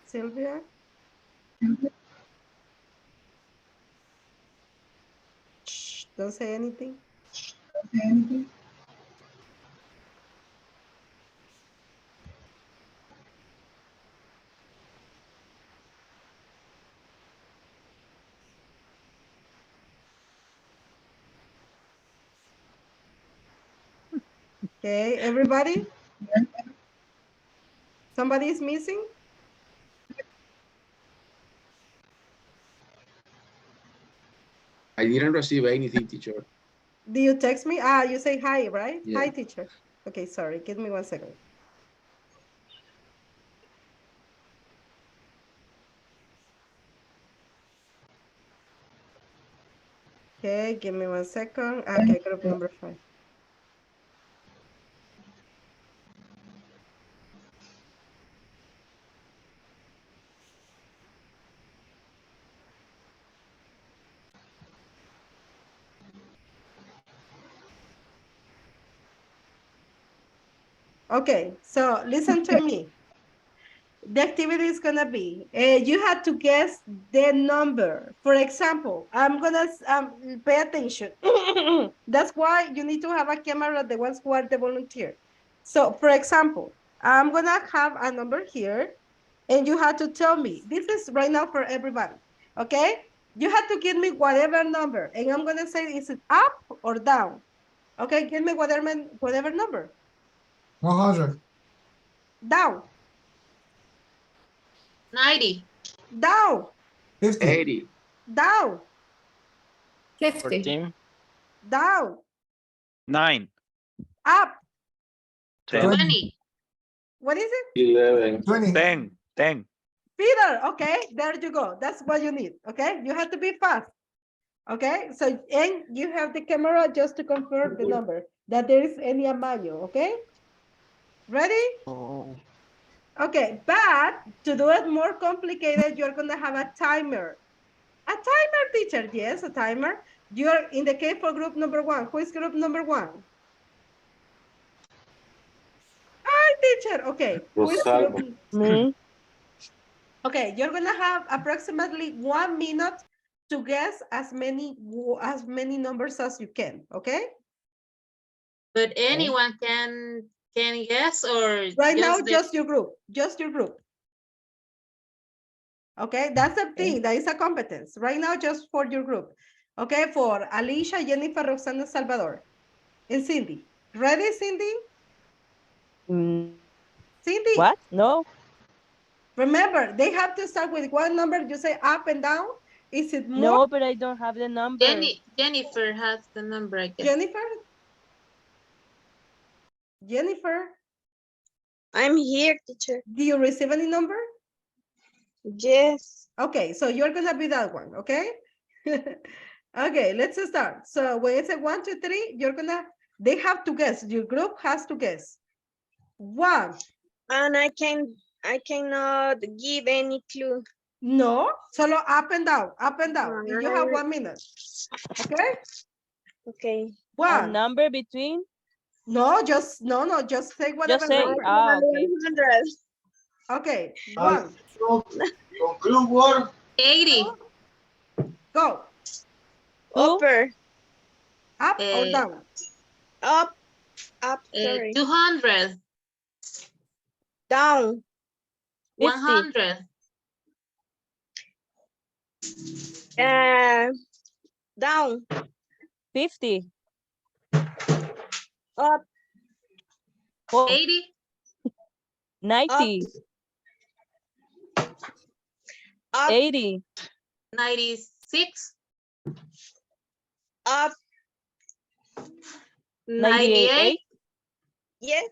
Sylvia. Shh, don't say anything. Okay, everybody? Somebody is missing? I didn't receive anything, teacher. Do you text me? Ah, you say hi, right? Yeah. Hi, teacher. Okay, sorry. Give me 1 second. Okay, give me 1 second. Okay, group number 5. Okay, so listen to me. The activity is gonna be, you have to guess the number. For example, I'm gonna pay attention. That's why you need to have a camera, the ones who are the volunteer. So for example, I'm gonna have a number here and you have to tell me, this is right now for everybody, okay? You have to give me whatever number and I'm gonna say, is it up or down? Okay, give me whatever number. 100. Down. 90. Down. 50. 80. Down. 50. 14. Down. 9. Up. 10. 20. What is it? 11. 20. 10. 10. Peter, okay, there you go. That's what you need, okay? You have to be fast, okay? So, and you have the camera just to confirm the number, that there is any amaño, okay? Ready? Oh. Okay, but to do it more complicated, you're gonna have a timer. A timer, teacher, yes, a timer. You're in the case for group number 1. Who is group number 1? Hi, teacher. Okay, who is Rosalba. group? Me. Okay, you're gonna have approximately 1 minute to guess as many numbers as you can. Okay. But anyone can guess, or Right now, just the just your group. Just your group. Okay, that's the thing. That is a competence. Right now, just for your group. Okay, for Alicia, Jennifer, Roxana, Salvador, and Cindy. Ready, Cindy? Cindy. What? No. Remember, they have to start with one number. You say up and down. Is it more? No, but I don't have the number. Jennifer has the number, I guess. Jennifer, I'm here, teacher. do you receive any number? Yes. Okay, so you're gonna be that one, okay? Okay, let's start. So when it's a 1, 2, 3, they have to guess. Your group has to guess. 1. And I cannot give any clue. No, solo up and down, up and down. And you have 1 minute. Okay? Okay. A 1. number between? No, just say whatever Just say, number. okay. 100. Okay, 1. Conclude word. 80. Go. Upper. Up or down? Up. Sorry. 200. Down. 100. Down. 50. Up. 80. 90. Up. 80. 96. Up. 98. Yes.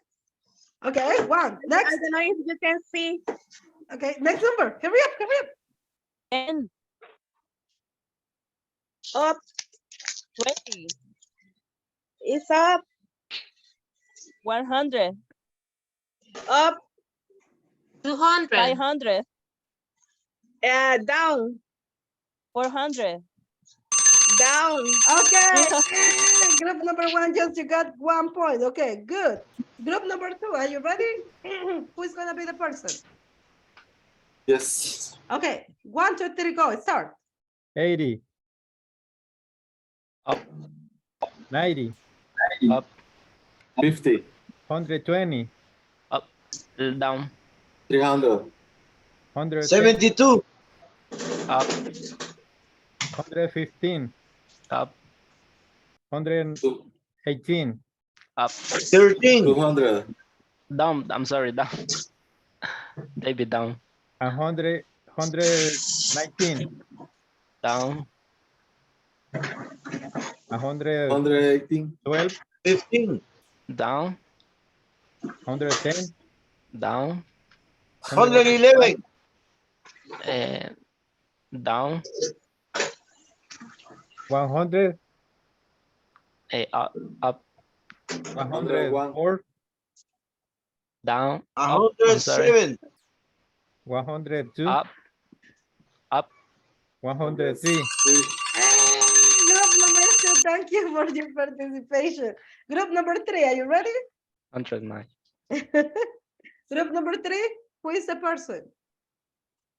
Okay, 1. Next. I don't know if you can see. Okay, next number. Hurry up, hurry up. 10. Up. 20. It's up. 100. Up. 200. 500. Down. 400. Down. Okay. Group number 1, just you got 1 point. Okay, good. Group number 2, are you ready? Who's gonna be the person? Yes. Okay, 1, 2, 3, go. Start. 80. Up. 90. Up. 50. 120. Up. Down. 300. 110. 72. Up. 115. Up. 118. Up. 13. 200. Down. I'm sorry. Down. David, down. 119. Down. 118. 12. 15. Down. 110. Down. 111. Down. 100. Up. Up. 104. Down. Up. I'm sorry. 107. 102. Up. Up. 103. Group number 2, thank you for your participation. Group number 3, are you ready? 109. Group number 3, who is the person?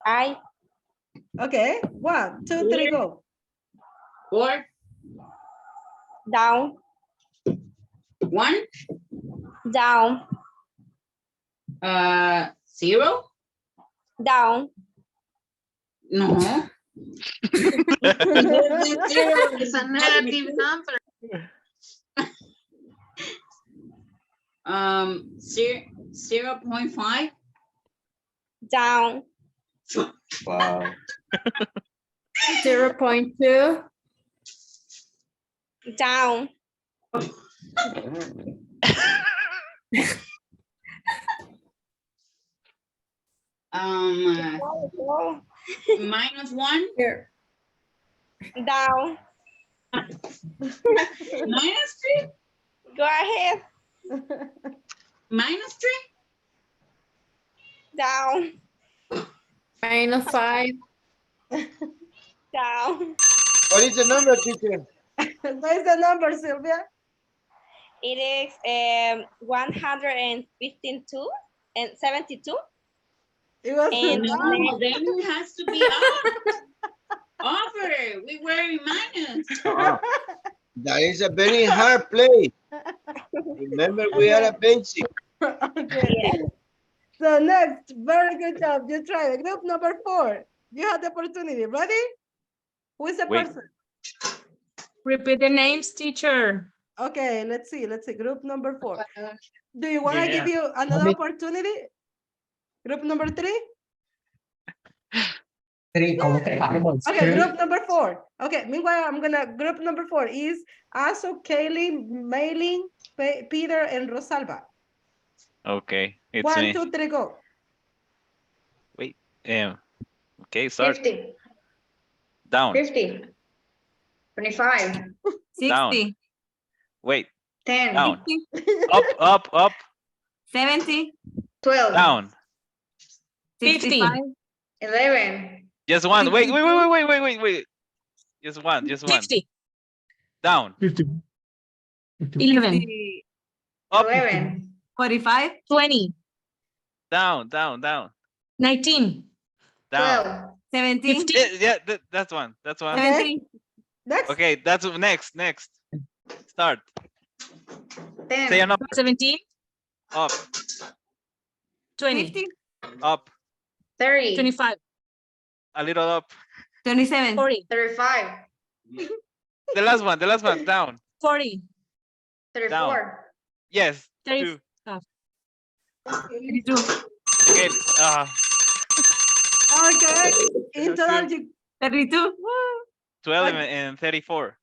I. Okay, 1, 2, 3, go. 4. Down. 1. Down. 0. Down. No. It's a negative number. 0.5. Down. Wow. 0.2. Down. -1. Here. Down. -3. Go ahead. -3. Down. -5. Down. What is the number, teacher? What is the number, Sylvia? It is 152 and 72. It was And No, then it has to be up. Over. We were in minus. That is a very hard play. Remember, we are a basic. Okay. yeah. So next, very good job. You tried. Group number 4. You had the opportunity. Ready? Who is the Wait. person? Repeat the names, teacher. Okay, let's see. Let's see. Group number 4. Do you want to give you Yeah. another opportunity? Group number 3? Okay, group number 4. Okay, meanwhile, group number 4 is Aso, Kaylee, Maylin, Peter, and Rosalba. Okay, it's 1, me. 2, 3, go. Wait. Okay, start. 50. Down. 50. 25. 60. Down. Wait. 10. Down. Up, up. 70. 12. Down. 65. 11. Just one. Wait. Just one. 50. Down. 11. Up. 11. 45. 20. Down. 19. Down. 12. 17. Yeah, that's one. That's one. 17. Next. Okay, that's next. Start. 10. Say a number. 17. Up. 20. 50. Up. 30. 25. A little up. 27. 40. 35. The last one. Down. 40. 34. Yes. 30. 2. 32. Okay. Okay. In total, 32. 12 Okay. and 34.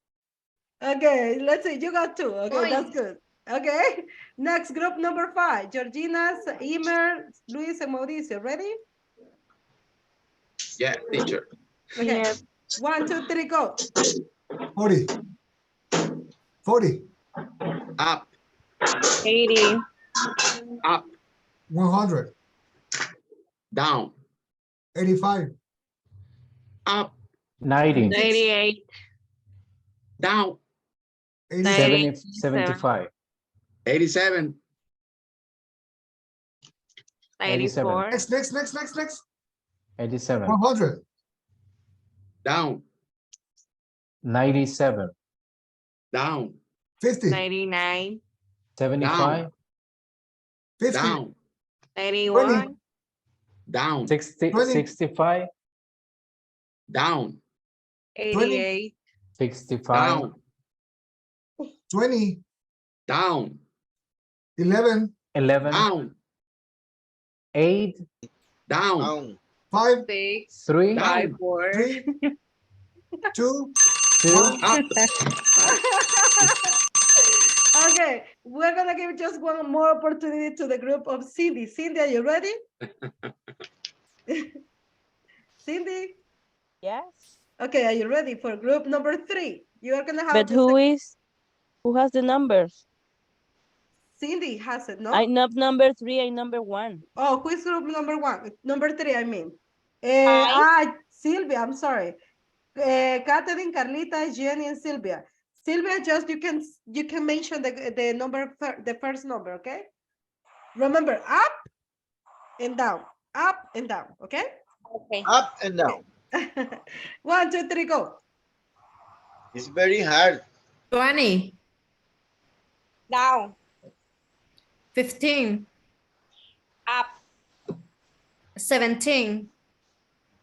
Okay, let's see. You got 2. Okay, that's Points. good. Okay. Next, group number 5. Georgina, Emer, Luis, and Mauricio. Ready? Yeah, teacher. Okay. Yes. 1, 2, 3, go. 40. 40. Up. 80. Up. 100. Down. 85. Up. 90. 98. Down. 87. 75. 87. 84. Next. 87. 100. Down. 97. Down. 50. 99. 75. 50. Down. 81. Down. 60, 20. 65. Down. 88. 65. Down. 20. Down. 11. 11. Down. 8. Down. 5. 6. 3. 5. 4. 3. 2. 2. 1. Up. Okay, we're gonna give just one more opportunity to the group of Cindy. Cindy, are you ready? Cindy? Yes. Okay, are you ready for group number 3? You are gonna have But who has the numbers? Cindy has it, no? I not number 3, I number 1. Oh, who is group number 1? Number 3, I mean. Sylvia, I'm sorry. Catherine, Carlita, Jenny, and Sylvia. Sylvia, just you can mention the number, the first number, okay? Remember, up and down, okay? Okay. Up and down. 1, 2, 3, go. It's very hard. 20. Down. 15. Up. 17.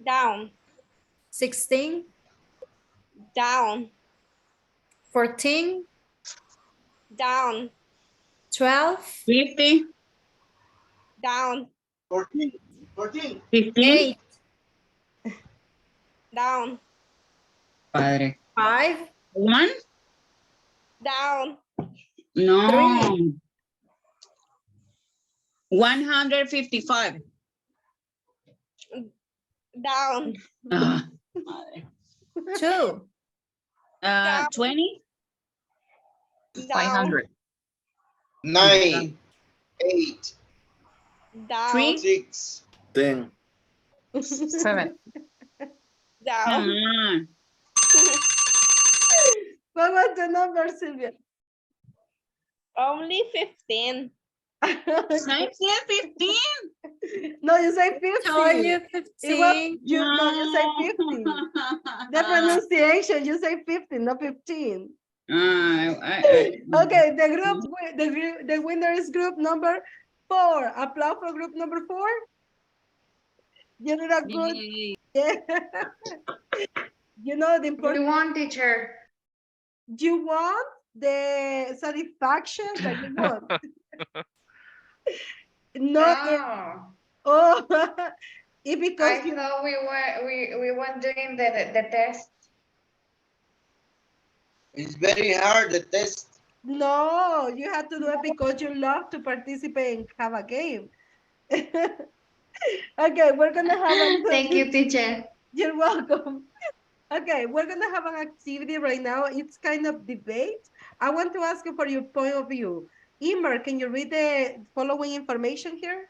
Down. 16. Down. 14. Down. 12. 50. Down. 14. 15. 8. Down. Padre. 5. 1. Down. No. 155. Down. Madre. 2. 20. Down. 500. 9. 8. Down. 3. 6. 10. 7. Down. Come on. What was the number, Sylvia? Only 15. I said 15. No, you say 50. Told you It was 15. you say 50. The pronunciation, you say 50, not 15. Okay, the winner is group number 4. Applause for group number 4. You did a good. Yeah. You know the important. We won, teacher. You want the satisfaction that you want. No. Oh, it because I thought we weren't doing the test. It's very hard, the test. No, you have to do it because you love to participate and have a game. Okay, we're gonna have a Thank you, teacher. You're welcome. Okay, we're gonna have an activity right now. It's kind of debate. I want to ask you for your point of view. Emer, can you read the following information here?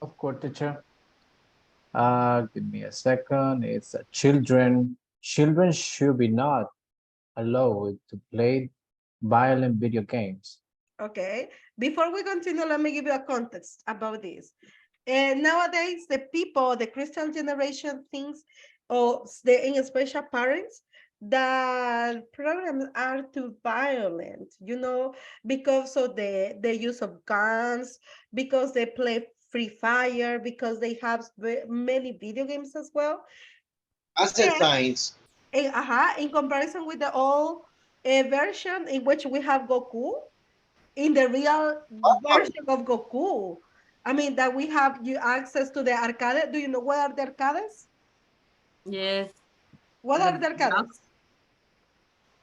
Of course, teacher. Give me a second. It's children should be not allowed to play violent video games. Okay, before we continue, let me give you a context about this. And nowadays, the people, the Christian generation thinks, or in special parents, that programs are too violent, you know, because of the use of guns, because they play Free Fire, because they have many video games as well. Ascertains. In comparison with the old version in which we have Goku, in the real version of Goku. I mean, that we have you access to the arcade. Do you know what are the arcades? Yes. What are the arcades?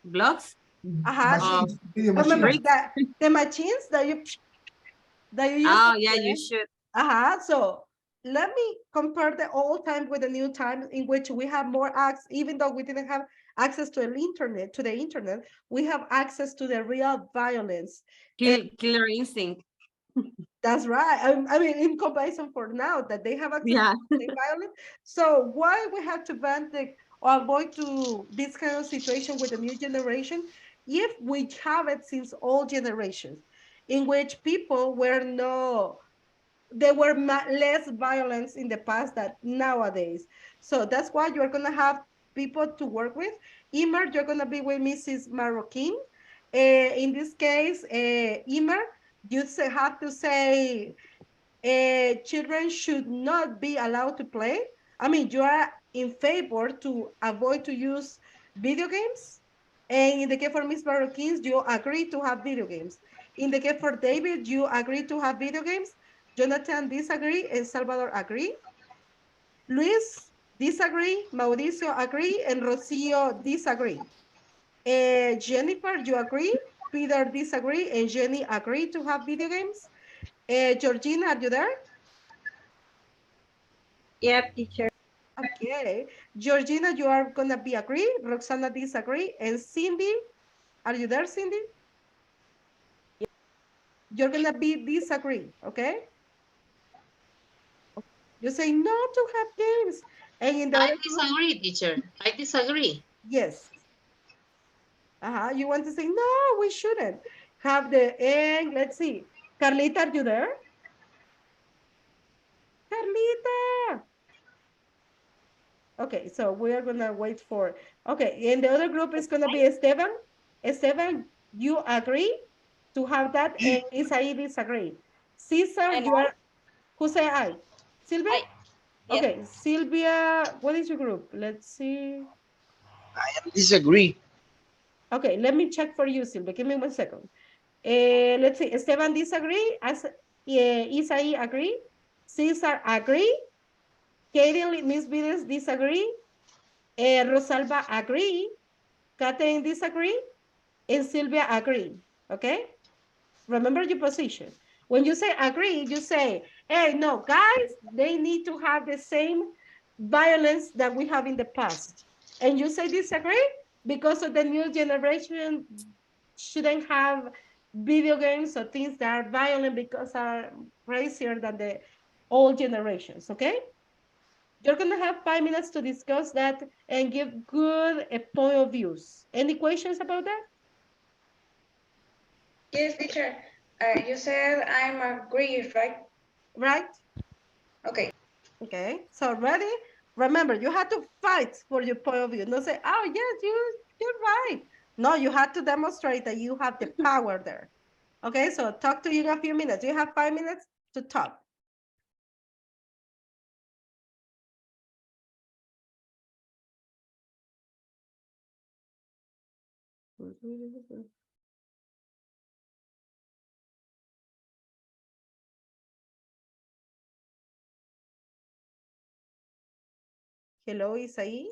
Blocks? Machines, video Remember machines. that the machines that you use. Oh, yeah, you should. So let me compare the old time with the new time in which we have more access, even though we didn't have access to the internet, we have access to the real violence. Killer instinct. That's right. I mean, in comparison for now that they have access Yeah. to violence. So why we have to ban or avoid to this kind of situation with the new generation if we have it since all generations in which people were there were less violence in the past than nowadays. So that's why you're going to have people to work with. Emer, you're going to be with Mrs. Marroquin. In this case, Emer, you have to say children should not be allowed to play. I mean, you are in favor to avoid to use video games. And in the case for Miss Marroquins, you agree to have video games. In the case for David, you agree to have video games. Jonathan disagree and Salvador agree. Luis disagree, Mauricio agree, and Rocio disagree. Jennifer, you agree? Peter disagree, and Jenny agree to have video games. Georgina, are you there? Yep, teacher. Okay. Georgina, you are gonna be agree. Roxana disagree. And Cindy, are you there, Cindy? You're gonna be disagree, okay? You say no to have games. And in the I disagree, teacher. I disagree. Yes. You want to say no, we shouldn't have the and let's see. Carlita, are you there? Carlita. Okay, so we are gonna wait for okay, and the other group is gonna be Esteban. Esteban, you agree to have that, and Isai disagree. Cesar, you are who say I? Sylvia? Okay, Sylvia, what is your group? Let's see. I disagree. Okay, let me check for you, Sylvia. Give me 1 second. Let's see. Esteban disagree. Isai agree. Cesar agree. Katie, Miss Vides disagree. Rosalba agree. Catherine disagree. And Sylvia agree. Okay? Remember your position. When you say agree, you say, hey, no, guys, they need to have the same violence that we have in the past. And you say disagree because of the new generation shouldn't have video games or things that are violent because are crazier than the old generations, okay? You're gonna have 5 minutes to discuss that and give good point of views. Any questions about that? Yes, teacher. You said I'm agree, right? Right? Okay. Okay. So ready? Remember, you had to fight for your point of view. Not say, oh yes, you're right. No, you had to demonstrate that you have the power there. Okay, so talk to you in a few minutes. You have 5 minutes to talk. Hello, Isaí.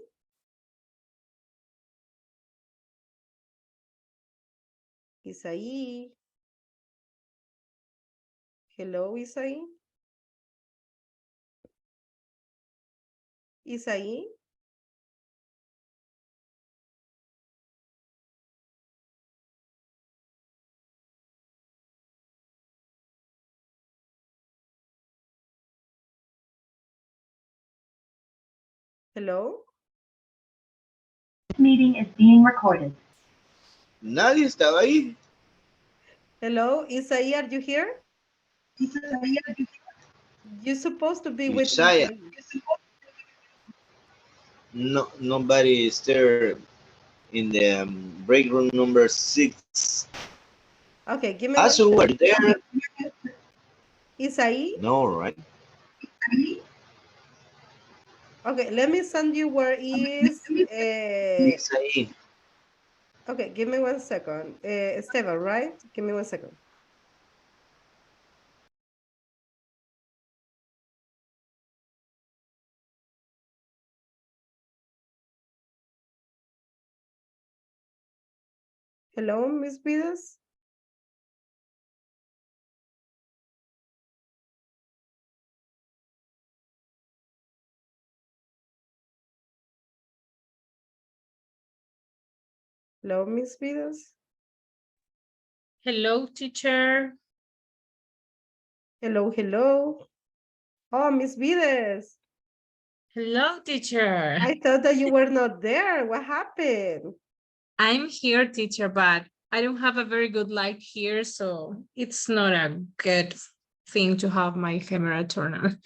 Isaí. Hello, Isaí. Isaí. Hello. Meeting is being recorded. Nadie estaba ahí. Hello, Isaí, are you here? You're supposed to be with Isaiah. Isaí. No, nobody is there in the break room number 6. Okay, give me one Asu, are you there? Isaí. No, right? Okay, let me send you where is. Isaí. Okay, give me 1 second. Esteban, right? Give me 1 second. Hello, Miss Vidas. Hello, Miss Vidas. Hello, teacher. Hello, hello. Oh, Miss Vidas. Hello, teacher. I thought that you were not there. What happened? I'm here, teacher, but I don't have a very good light here, so it's not a good thing to have my camera turned on.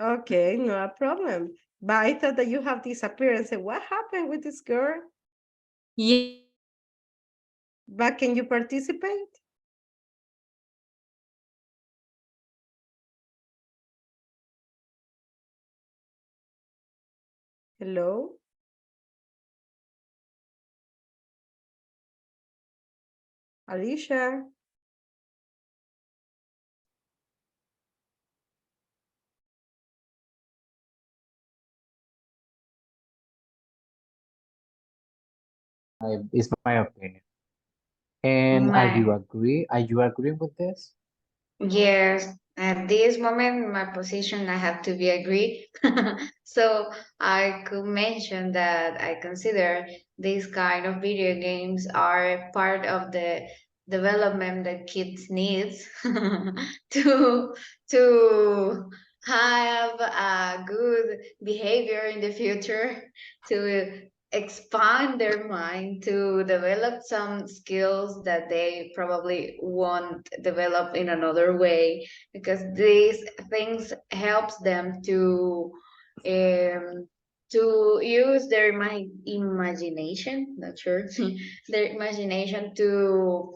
Okay, no problem. But I thought that you have disappeared and said, what happened with this girl? Yeah. But can you participate? Hello? Alicia? Is my opinion. And My, are you agree with this? yes, at this moment, my position, I have to be agree. So I could mention that I consider these kind of video games are part of the development that kids needs to to have a good behavior in the future, to expand their mind, to develop some skills that they probably won't develop in another way, because these things helps them um, to use their imagination, not sure, their imagination to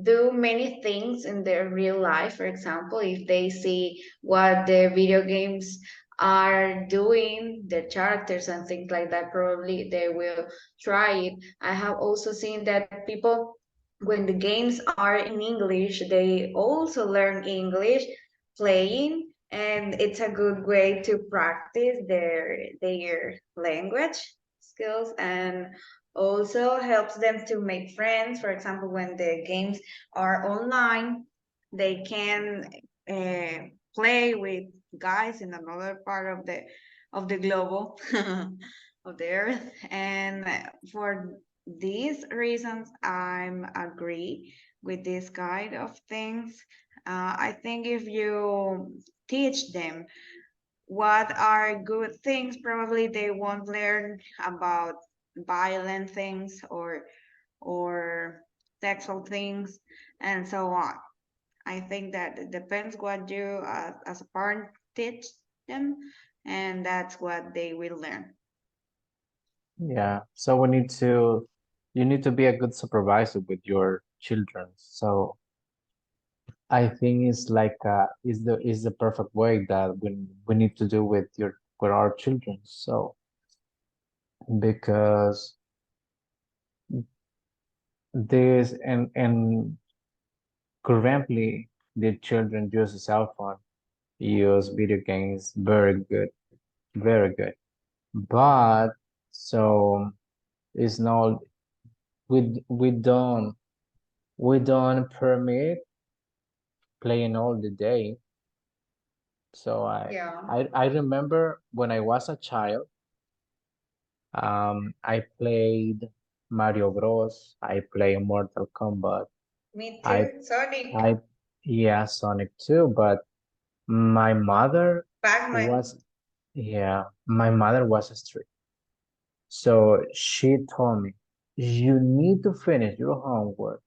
do many things in their real life. For example, if they see what the video games are doing, the characters and things like that, probably they will try it. I have also seen that people, when the games are in English, they also learn English playing, and it's a good way to practice their language skills, and also helps them to make friends. For example, when the games are online, they can play with guys in another part of the globe of the earth. And for these reasons, I'm agree with this kind of things. I think if you teach them what are good things, probably they won't learn about violent things or sexual things, and so on. I think that it depends what you as a parent teach them, and that's what they will learn. Yeah. So you need to be a good supervisor with your children. So I think it's like is the perfect way that we need to do with our children. So because this and currently the children use a cell phone, use video games, very good, very good. But so it's not we don't permit playing all the day. So Yeah. I remember when I was a child, I played Mario Bros. I played Mortal Kombat. Me I too. Sonic, I yeah, Sonic too, but my mother Pac-Man. was my mother was strict. So she told me, you need to finish your homework.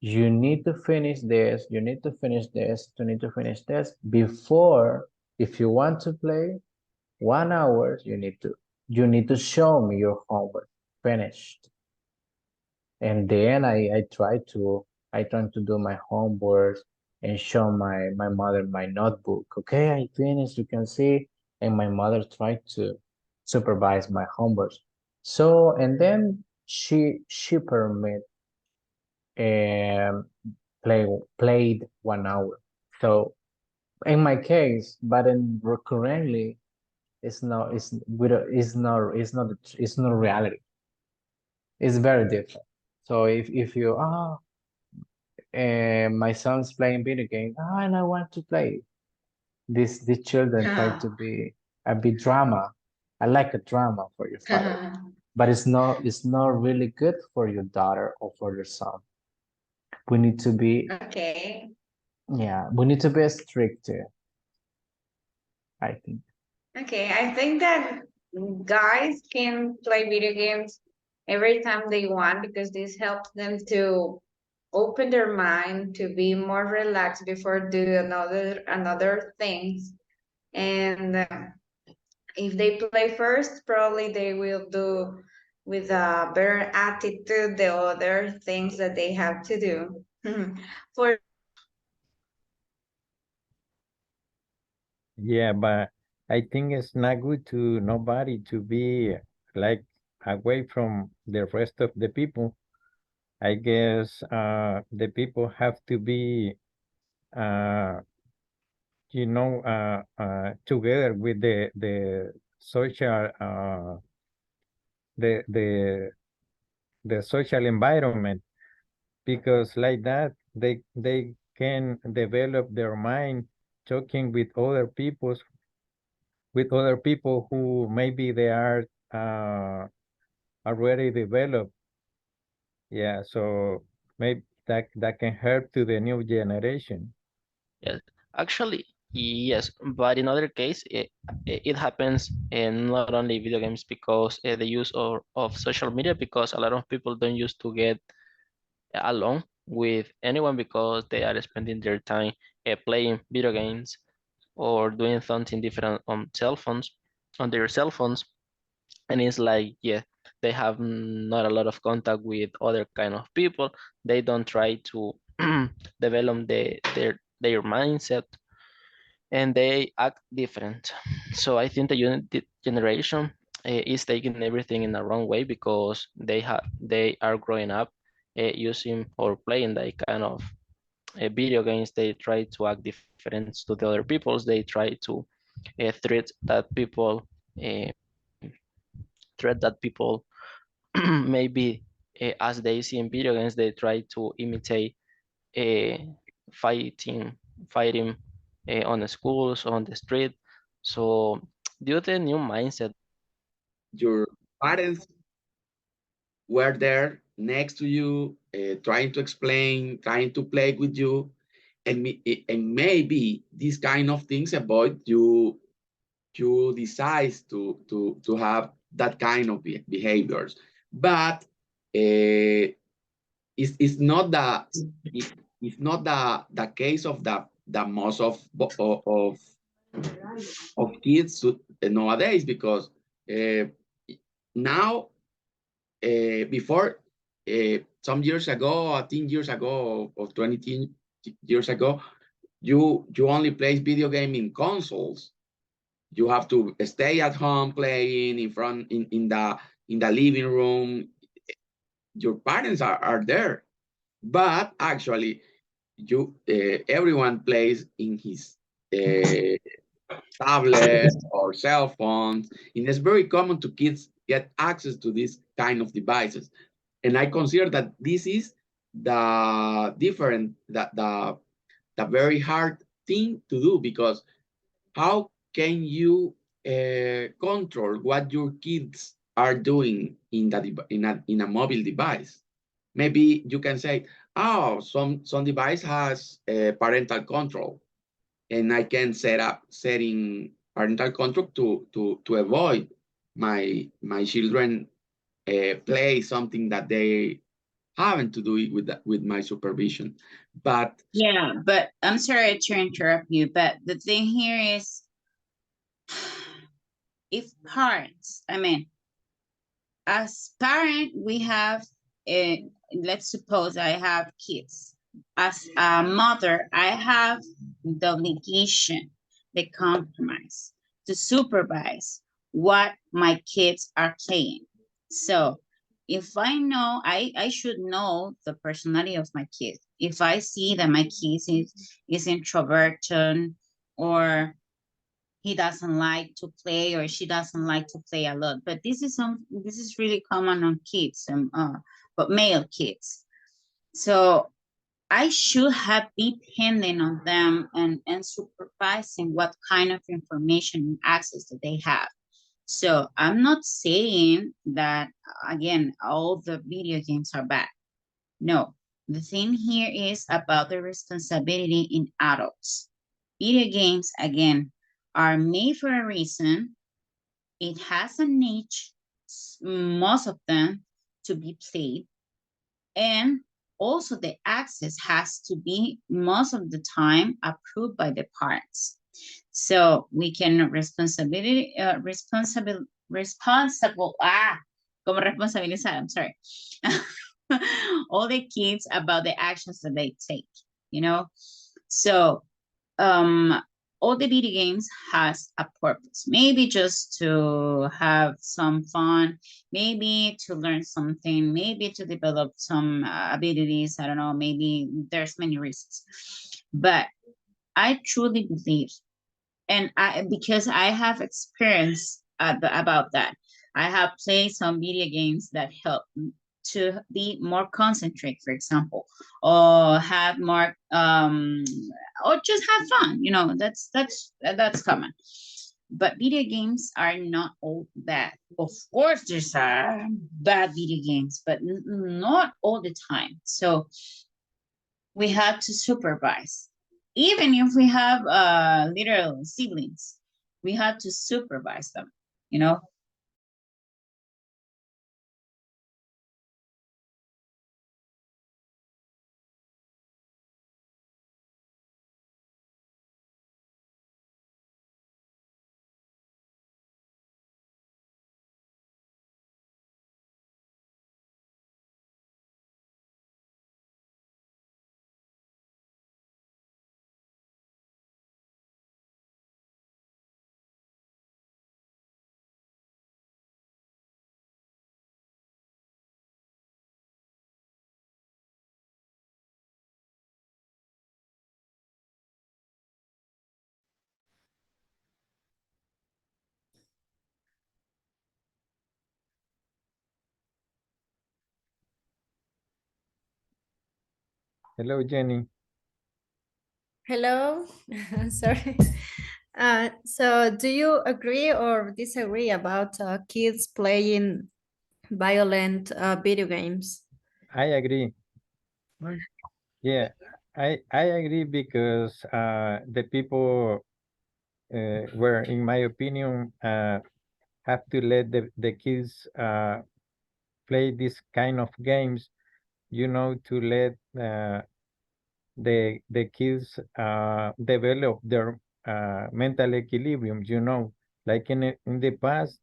You need to finish this, you need to finish this, you need to finish this before, if you want to play 1 hour, you need to show me your homework finished. And then I try to do my homework and show my mother my notebook. Okay, I finished, you can see. And my mother tried to supervise my homework. So and then she permit um played 1 hour. So in my case, but in currently it's not reality. It's very different. So if you my son's playing video game, and I want to play. These children try to be a bit drama. I like a drama for your father, but it's not really good for your daughter or for your son. We need to be Okay. yeah, we need to be strict, I think. Okay, I think that guys can play video games every time they want because this helps them to open their mind to be more relaxed before do another things. And if they play first, probably they will do with a better attitude the other things that they have to do. For Yeah, but I think it's not good to nobody to be like away from the rest of the people. I guess the people have to be uh together with the social the the the social environment, because like that they can develop their mind talking with other people who maybe they are uh already developed. Yeah, so maybe that can help to the new generation. Yes, actually, yes, but in other case, it happens in not only video games because the use of social media, because a lot of people don't used to get along with anyone because they are spending their time playing video games or doing something different on their cell phones. And it's like, yeah, they have not a lot of contact with other kind of people. They don't try to develop their mindset, and they act different. So I think the generation is taking everything in the wrong way because they are growing up using or playing that kind of video games. They try to act different to the other peoples. They try to uh, threat that people maybe as they see in video games, they try to imitate uh, fighting fighting on the schools, on the street. So due to the new mindset, Your parents were there next to you, trying to explain, trying to play with you, and maybe these kind of things avoid you decide to have that kind of behaviors. But it's not it's not the case of the most of kids nowadays, because now before some years ago, 10 years ago, or 20 years ago, you only play video game in consoles. You have to stay at home playing in front in the living room. Your parents are there, but actually you everyone plays in his tablet or cell phones, and it's very common to kids get access to this kind of devices. And I consider that this is the very hard thing to do, because how can you control what your kids are doing in a mobile device? Maybe you can say, oh, some device has parental control, and I can setting parental control to avoid my children play something that they haven't to do it with my supervision. But Yeah, but I'm sorry to interrupt you, but the thing here is, if parents, I mean, as parent, we have, let's suppose I have kids. As a mother, I have the obligation, the compromise to supervise what my kids are playing. So if I know, I should know the personality of my kid. If I see that my kid is introverted, or he doesn't like to play, or she doesn't like to play a lot. But this is really common on kids, but male kids. So I should have depending on them, and supervising what kind of information and access that they have. So I'm not saying that, again, all the video games are bad. No, the thing here is about the responsibility in adults. Video games, again, are made for a reason. It has a niche, most of them, to be played. And also the access has to be, most of the time, approved by the parents. So we can como responsabilizar, I'm sorry, all the kids about the actions that they take, you know? So all the video games has a purpose, maybe just to have some fun, maybe to learn something, maybe to develop some abilities, I don't know, maybe there's many reasons. But I truly believe, and because I have experience about that, I have played some video games that help to be more concentrate, for example, or have more or just have fun, that's common. But video games are not all bad. Of course there's bad video games, but not all the time. So we have to supervise. Even if we have little siblings, we have to supervise them, you know? Hello, Jenny. Hello, sorry. So do you agree or disagree about kids playing violent video games? I agree. Yeah, I agree because the people were, in my opinion, have to let the kids play this kind of games to let the kids develop their mental equilibrium, like in the past,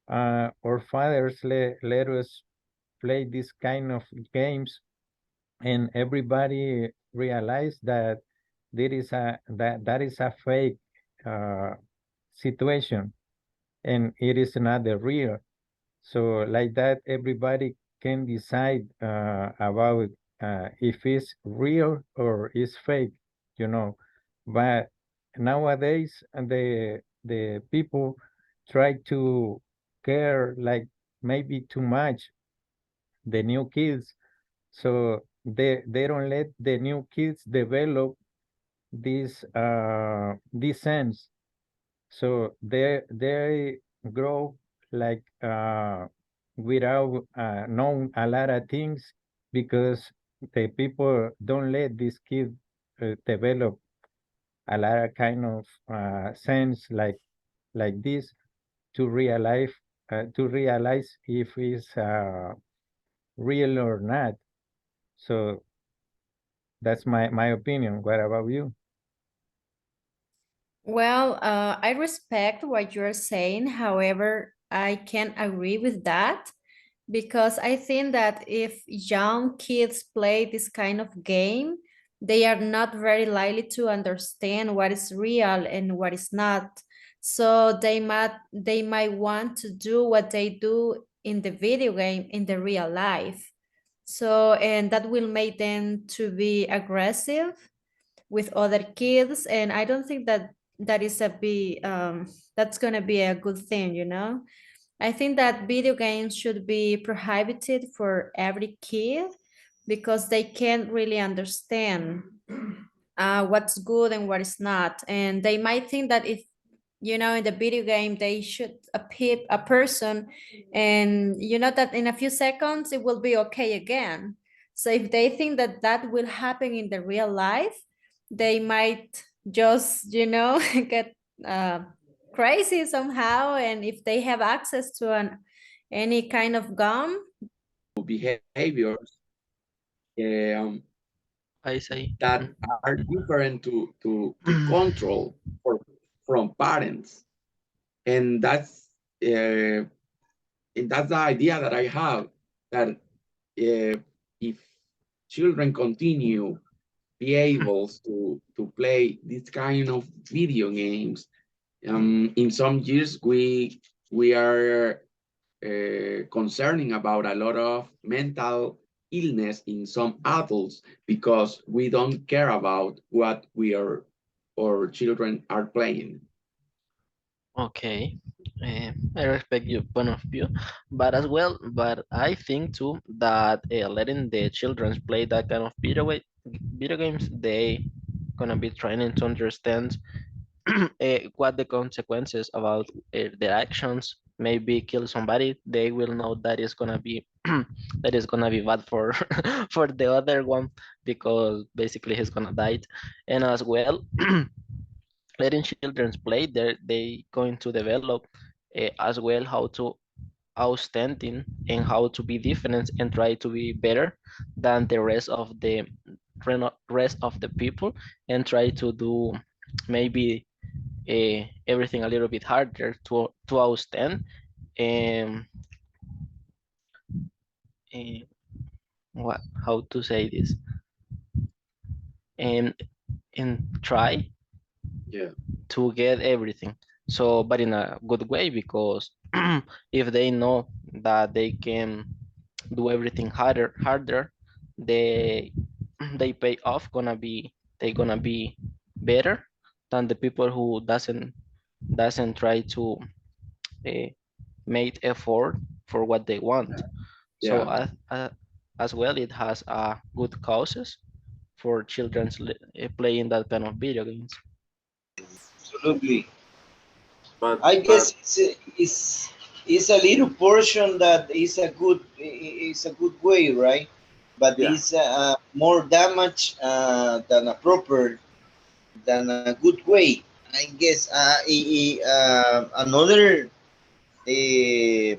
our fathers let us play this kind of games, and everybody realized that that is a fake uh, situation, and it is not the real. So like that, everybody can decide about if it's real or it's fake, you know. But nowadays, the people try to care like maybe too much the new kids, so they don't let the new kids develop this sense, so they grow like without knowing a lot of things, because the people don't let these kids develop a lot of kind of sense like this to realize if it's real or not. So that's my opinion. What about you? Well, I respect what you're saying. However, I can't agree with that because I think that if young kids play this kind of game, they are not very likely to understand what is real and what is not. So they might want to do what they do in the video game in the real life. So, and that will make them to be aggressive with other kids, and I don't think that that is a be that's going to be a good thing. I think that video games should be prohibited for every kid because they can't really understand what's good and what is not, and they might think that if in the video game they should appear a person, and that in a few seconds it will be okay again. So if they think that that will happen in the real life, they might just get uh, crazy somehow, and if they have access to any kind of gum. Behaviors um, I say. that are different to control from parents, and uh, that's the idea that I have, that if children continue be able to play this kind of video games, in some years we are concerning about a lot of mental illness in some adults because we don't care about what we are or children are playing. Okay, I respect your point of view, but as well, but I think too that letting the children play that kind of video games, they gonna be trying to understand what the consequences about their actions. Maybe kill somebody, they will know that is gonna be that is gonna be bad for for the other one because basically he's gonna die, and as well. Letting children play, they going to develop as well how to outstanding and how to be different and try to be better than the rest of the people, and try to do maybe everything a little bit harder to outstand, and uh, what how to say this, and and try Yeah. to get everything. So, but in a good way, because if they know that they can do everything harder, they they pay off they gonna be better than the people who doesn't try to uh, make effort for what they want. So Yeah. as well, it has good causes for children playing that kind of video games. Absolutely. But I but guess it's a little portion that is a good way, right? But yeah, it's more damage than a proper than a good way. I guess another uh,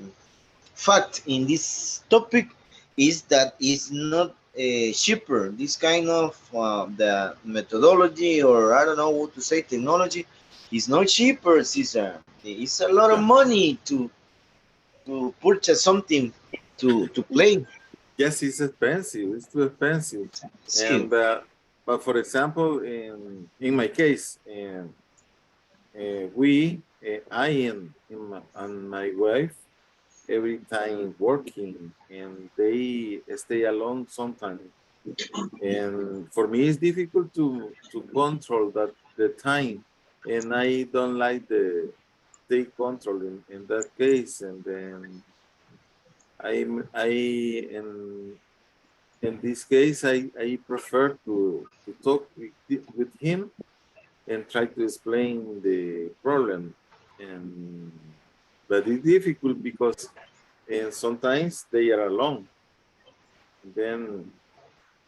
fact in this topic is that it's not cheaper. This kind of the methodology, or I don't know what to say, technology, is not cheaper, Caesar. It's a lot of Yeah. money to purchase something to play. Yes, it's expensive. It's too expensive. See, And but for example, in my case, I and my wife every time working, and they stay alone sometimes. And for me, it's difficult to control that the time, and I don't like the take control in that case. And then I in this case, I prefer to talk with him and try to explain the problem. And but it's difficult because sometimes they are alone. And then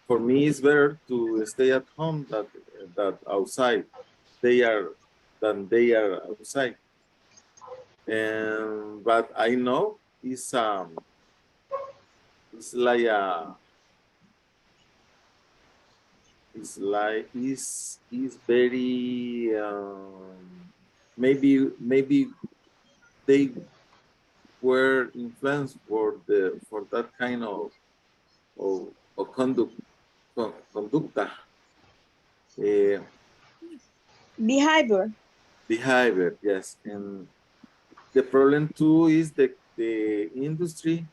for me, it's better to stay at home that outside. They are than they are outside. And but I know it's like a it's very maybe they were influenced for that kind of conducta uh, Behavior. behavior, yes. And the problem too is the industry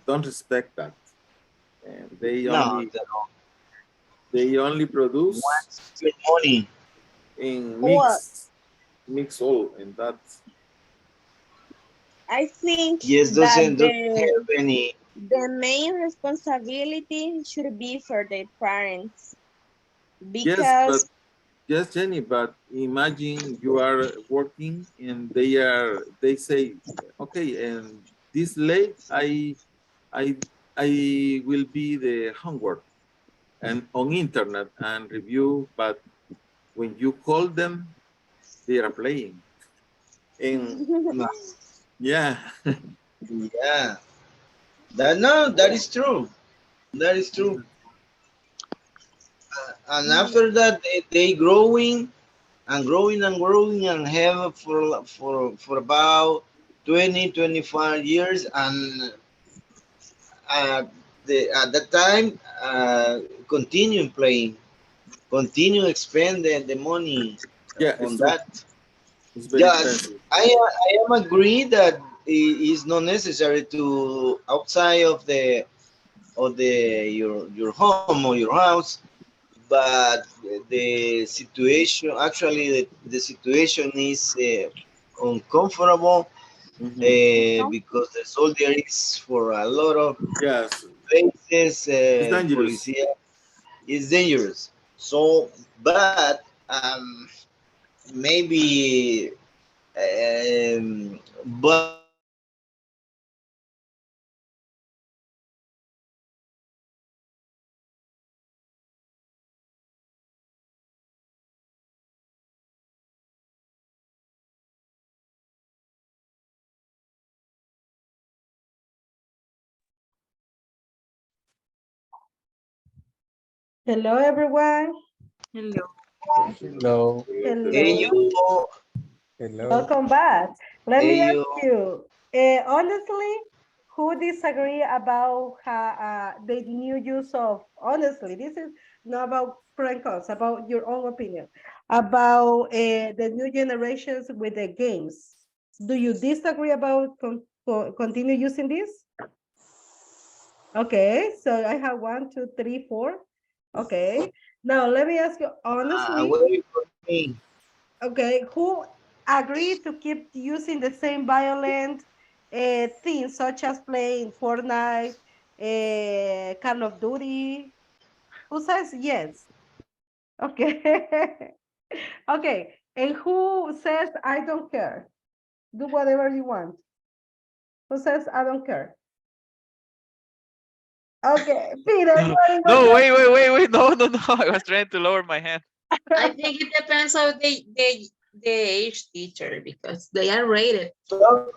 don't respect that, and no, they don't. they only produce Wants to get money. in Well, mix all, and that I think Yes, that doesn't have any. the main responsibility should be for the parents yes, but because yes, Jenny, but imagine you are working and they say, okay, and this late I I will be the homework and on internet and review, but when you call them, they are playing. And No, yeah, yeah, that no, that is true. That is true. And after that, they growing and growing and growing and have for about 20-25 years, and at that time continue playing, continue expend the money yeah, it's on true. that. It's very Yes, expensive. I am agree that it is not necessary to outside of the your home or your house, but the situation actually the situation is uncomfortable Mhm. because the soldier is for a lot of Yes, places it's dangerous. policia is dangerous. So but maybe but Hello, everyone. Hello. Hello. hey Hello. you, Hello. Welcome back. Let hey me ask you. you, honestly, who disagree about the new use of, honestly, this is not about prank calls, about your own opinion, about the new generations with the games. Do you disagree about continue using this? Okay, so I have 1, 2, 3, 4. Okay, now let me ask you honestly, Wait for me. okay, who agreed to keep using the same violent things such as playing Fortnite, Call of Duty? Who says yes? Okay. Okay, and who says I don't care? Do whatever you want. Who says I don't care? Okay, Peter, you are in No, my wait. No, no, no. I was trying to lower my hand. I think it depends on the age teacher because they are rated Doble,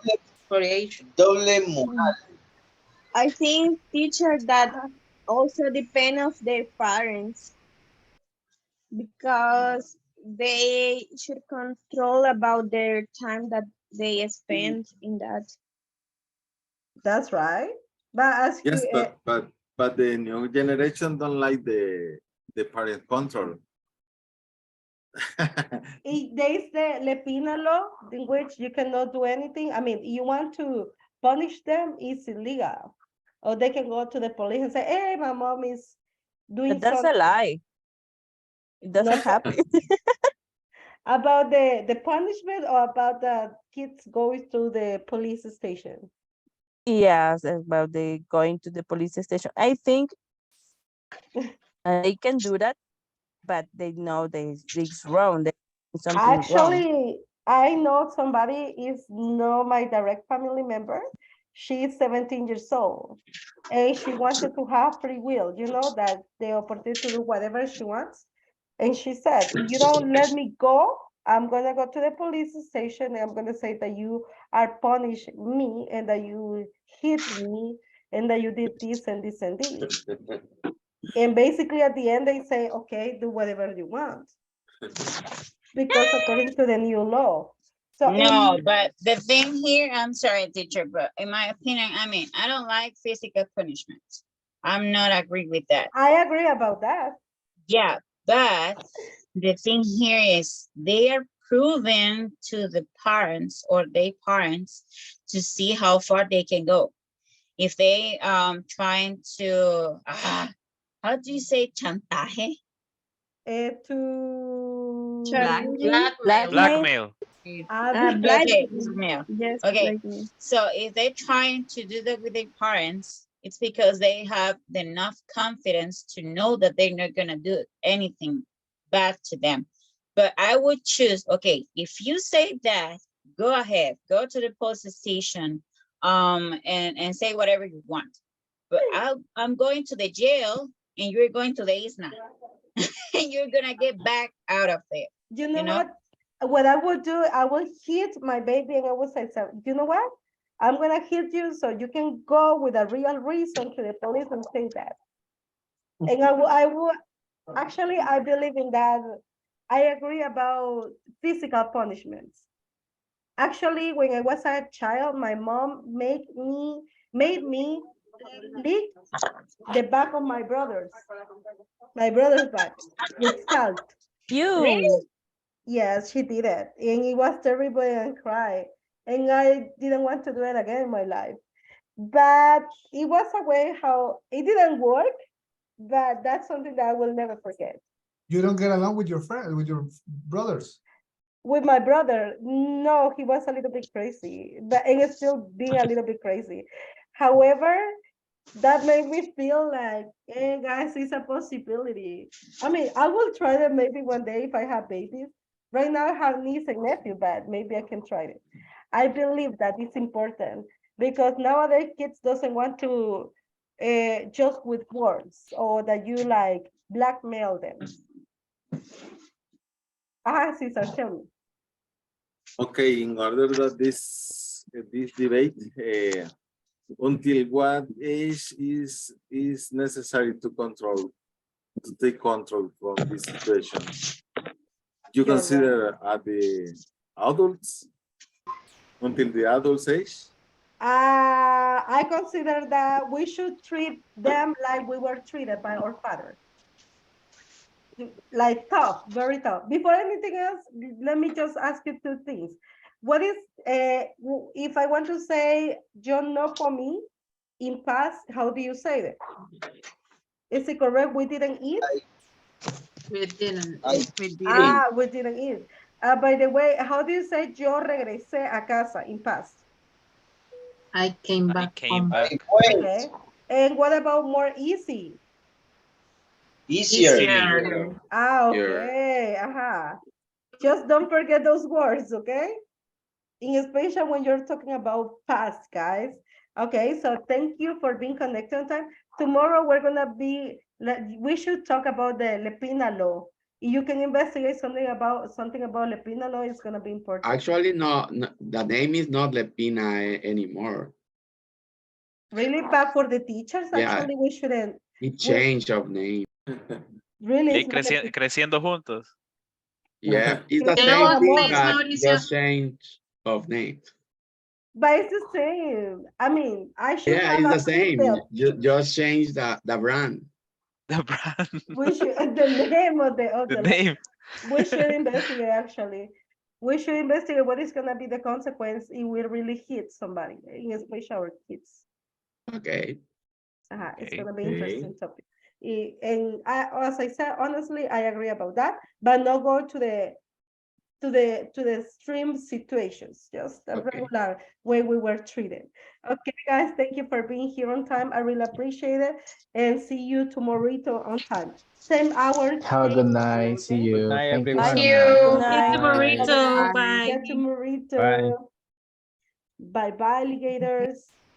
for age. doble moral. I think teacher that also depend of their parents because they should control about their time that they spend in that. That's right. But as you, Yes, but the new generation don't like the parent control. there is the Lepina law in which you cannot do anything. I mean, you want to punish them, it's illegal. Or they can go to the police and say, hey, my mom is doing But that's a something. lie. It doesn't Not happen. about the punishment or about the kids going to the police station. Yes, about the going to the police station. I think they can do that, but they know it's wrong. They something wrong. Actually, I know somebody is not my direct family member. She's 17 years old and she wanted to have free will, you know, that the opportunity to do whatever she wants. And she said, if you don't let me go, I'm gonna go to the police station and I'm gonna say that you are punishing me and that you hit me and that you did this and this and this. And basically at the end they say, okay, do whatever you want because according to the new law. So No, but the thing here, I'm sorry, teacher, but in my opinion, I mean, I don't like physical punishment. I'm not agree with that. I agree about that. Yeah, but the thing here is they are proven to the parents or their parents to see how far they can go. If they trying to how do you say chantaje? To Blackmail. Blackmail. Yes, Okay. blackmail. So if they're trying to do that with their parents, it's because they have enough confidence to know that they're not gonna do anything bad to them. But I would choose, okay, if you say that, go ahead, go to the police station, and say whatever you want. But I'm going to the jail and you're going to the ISNA and you're gonna get back out of there. You know what? What I would do, I will hit my baby and I will say, so, you know what? I'm gonna hit you so you can go with a real reason to the police and say that. And I will actually I believe in that. I agree about physical punishments. Actually, when I was a child, my mom made me lick the back of my brother's back with salt. You. Yes, she did it. And it was terrible and cry. And I didn't want to do it again in my life. But it was a way how it didn't work, but that's something that I will never forget. You don't get along with your friend, with your brothers. With my brother, no, he was a little bit crazy, but and it's still being a little bit crazy. However, that made me feel like, hey guys, it's a possibility. I mean, I will try that maybe one day if I have babies. Right now I have niece and nephew, but maybe I can try it. I believe that it's important because nowadays kids doesn't want to just with words or that you like blackmail them. Cesar, tell me. Okay, in order that this debate, until what age is necessary to take control from this situation? You You're consider at the adults until the adults age? I consider that we should treat them like we were treated by our father. Like tough, very tough. Before anything else, let me just ask you two things. What is, if I want to say, John, no for me, in past, how do you say that? Is it correct? We didn't eat? We didn't. We didn't eat. By the way, how do you say yo regresé a casa in past? I came back home. Okay. And what about more easy? Easier. Okay. Just don't forget those words, okay? In special when you're talking about past, guys. Okay, so thank you for being connected on time. Tomorrow we're gonna we should talk about the Lepina law. You can investigate something about Lepina law. It's gonna be important. Actually, no, the name is not Lepina anymore. Really bad for the teachers. Yeah. Actually, we shouldn't. It changed of name. Really, Y it's not a, creciendo juntos. Yeah, it's the You know same what, thing, please, but Mauricio? just change of name. but it's the same. I mean, I should Yeah, have it's a the same. seatbelt. Just change the brand. The brand. We should the name of the The like, name. we should investigate actually. We should investigate what is gonna be the consequence if we really hit somebody, especially our kids. Okay. It's Okay. gonna be Okay. interesting topic. And as I said, honestly, I agree about that, but not go to the extreme situations, just the Okay. regular way we were treated. Okay, guys, thank you for being here on time. I really appreciate it, and see you tomorrow on time. Same hours, Have a same good time, night. See okay? Good you. night, Thank you Thank so everyone. much. you. It's a Bye. burrito. Bye. Bye. Get to Bye. Morito. Bye bye, alligators.